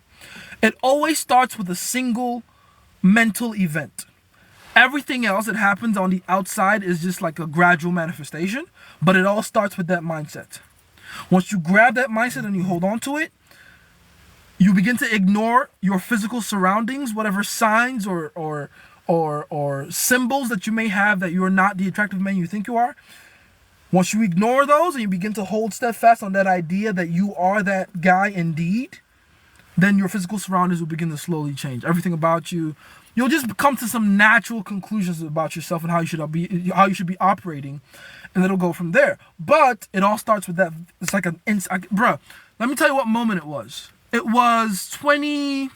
It always starts with a single mental event. Everything else that happens on the outside is just like a gradual manifestation, but it all starts with that mindset. Once you grab that mindset and you hold on to it, you begin to ignore your physical surroundings, whatever signs or symbols that you may have that you are not the attractive man you think you are. Once you ignore those and you begin to hold steadfast on that idea that you are that guy indeed, then your physical surroundings will begin to slowly change. Everything about you, you'll just come to some natural conclusions about yourself and how you should be operating, and it'll go from there. But it all starts with that. It's like bruh, let me tell you what moment it was. It was 20,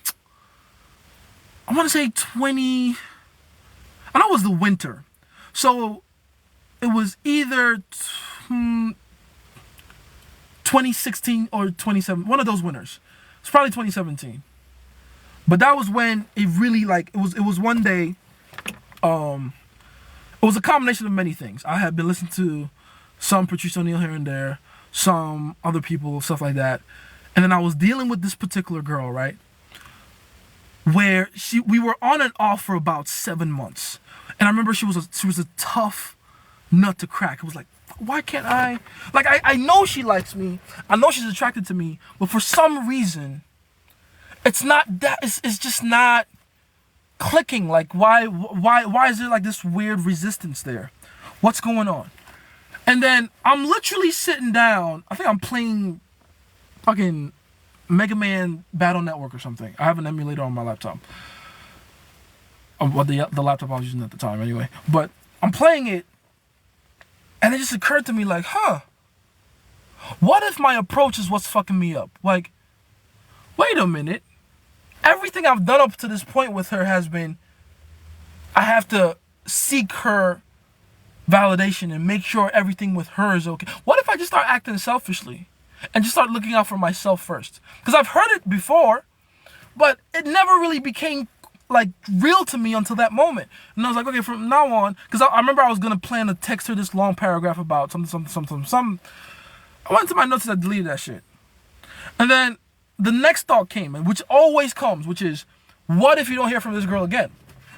I want to say 20, I know it was the winter. So it was either 2016 or 27, one of those winners. It's probably 2017. But that was when it really, like, it was one day. It was a combination of many things. I had been listening to some Patrice O'Neal here and there, some other people, stuff like that. And then I was dealing with this particular girl, right? Where we were on and off for about 7 months. And I remember she was a tough nut to crack. It was like, why can't I? Like, I know she likes me. I know she's attracted to me. But for some reason, it's not that, it's just not clicking. Like, why is there like this weird resistance there? What's going on? And then I'm literally sitting down. I think I'm playing fucking Mega Man Battle Network or something. I have an emulator on my laptop. Well, the laptop I was using at the time anyway. But I'm playing it, and it just occurred to me like, what if my approach is what's fucking me up? Like, wait a minute. Everything I've done up to this point with her has been, I have to seek her validation and make sure everything with her is okay. What if I just start acting selfishly and just start looking out for myself first? Because I've heard it before, but it never really became like real to me until that moment. And I was like, okay, from now on, because I remember I was gonna plan to text her this long paragraph about something. I went to my notes and I deleted that shit. And then the next thought came, which always comes, which is, what if you don't hear from this girl again?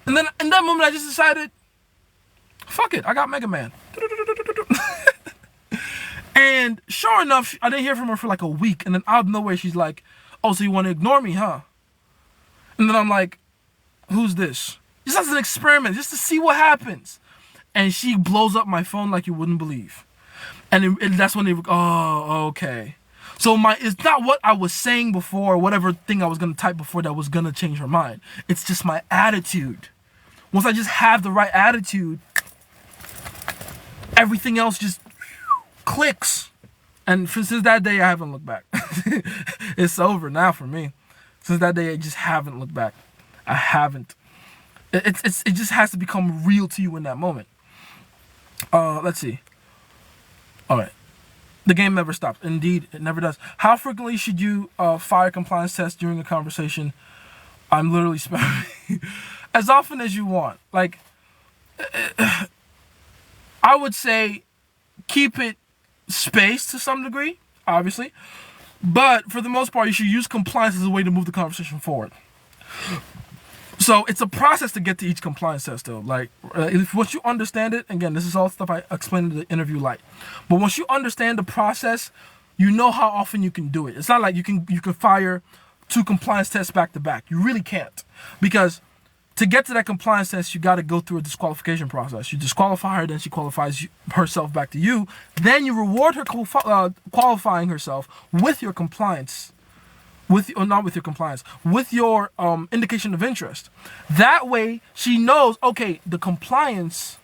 And then in that moment, I just decided, fuck it, I got Mega Man. And sure enough, I didn't hear from her for like a week. And then out of nowhere, she's like, oh, so you want to ignore me, huh? And then I'm like, who's this? Just as an experiment, just to see what happens. And she blows up my phone like you wouldn't believe. And that's when oh, okay. So it's not what I was saying before, or whatever thing I was going to type before that was going to change her mind. It's just my attitude. Once I just have the right attitude, everything else just clicks. And since that day, I haven't looked back. It's over now for me. Since that day, I just haven't looked back. I haven't. It just has to become real to you in that moment. Let's see. All right. The game never stops. Indeed, it never does. How frequently should you fire compliance tests during a conversation? I'm literally spamming. As often as you want. Like, I would say keep it spaced to some degree, obviously. But for the most part, you should use compliance as a way to move the conversation forward. So it's a process to get to each compliance test, though. Like, if once you understand it, again, this is all stuff I explained in the interview light. But once you understand the process, you know how often you can do it. It's not like you can fire 2 compliance tests back to back. You really can't, because to get to that compliance test, you got to go through a disqualification process. You disqualify her, then she qualifies herself back to you. Then you reward her qualifying herself with your compliance. With your indication of interest. That way, she knows, okay, the compliance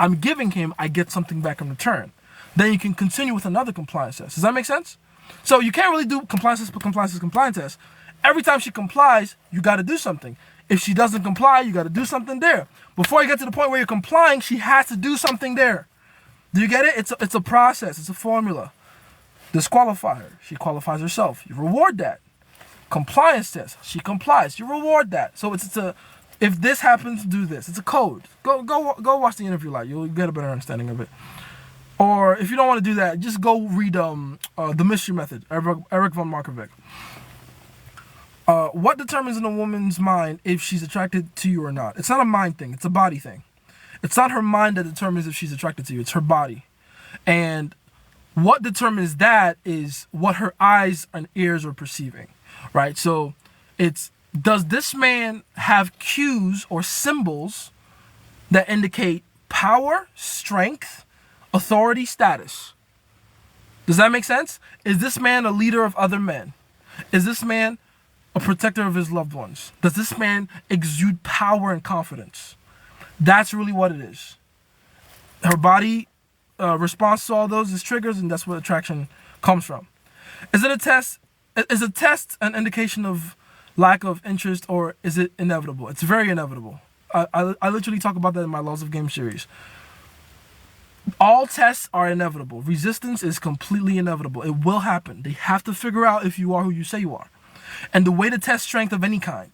I'm giving him, I get something back in return. Then you can continue with another compliance test. Does that make sense? So you can't really do compliance test. Every time she complies, you got to do something. If she doesn't comply, you got to do something there. Before you get to the point where you're complying, she has to do something there. Do you get it? It's a process. It's a formula. Disqualify her. She qualifies herself. You reward that. Compliance test. She complies. You reward that. So it's a, if this happens, do this. It's a code. Go watch the interview light. You'll get a better understanding of it. Or if you don't want to do that, just go read The Mystery Method, Eric von Markovic. What determines in a woman's mind if she's attracted to you or not? It's not a mind thing. It's a body thing. It's not her mind that determines if she's attracted to you. It's her body. And what determines that is what her eyes and ears are perceiving. Right, so it's, does this man have cues or symbols that indicate power, strength, authority, status? Does that make sense? Is this man a leader of other men? Is this man a protector of his loved ones? Does this man exude power and confidence? That's really what it is. Her body responds to all those as triggers, and that's where attraction comes from. Is it a test? Is a test an indication of lack of interest, or is it inevitable? It's very inevitable. I literally talk about that in my Laws of Game series. All tests are inevitable. Resistance is completely inevitable. It will happen. They have to figure out if you are who you say you are. And the way to test strength of any kind,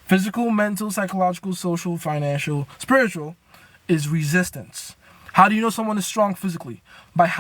physical, mental, psychological, social, financial, spiritual, is resistance. How do you know someone is strong physically? By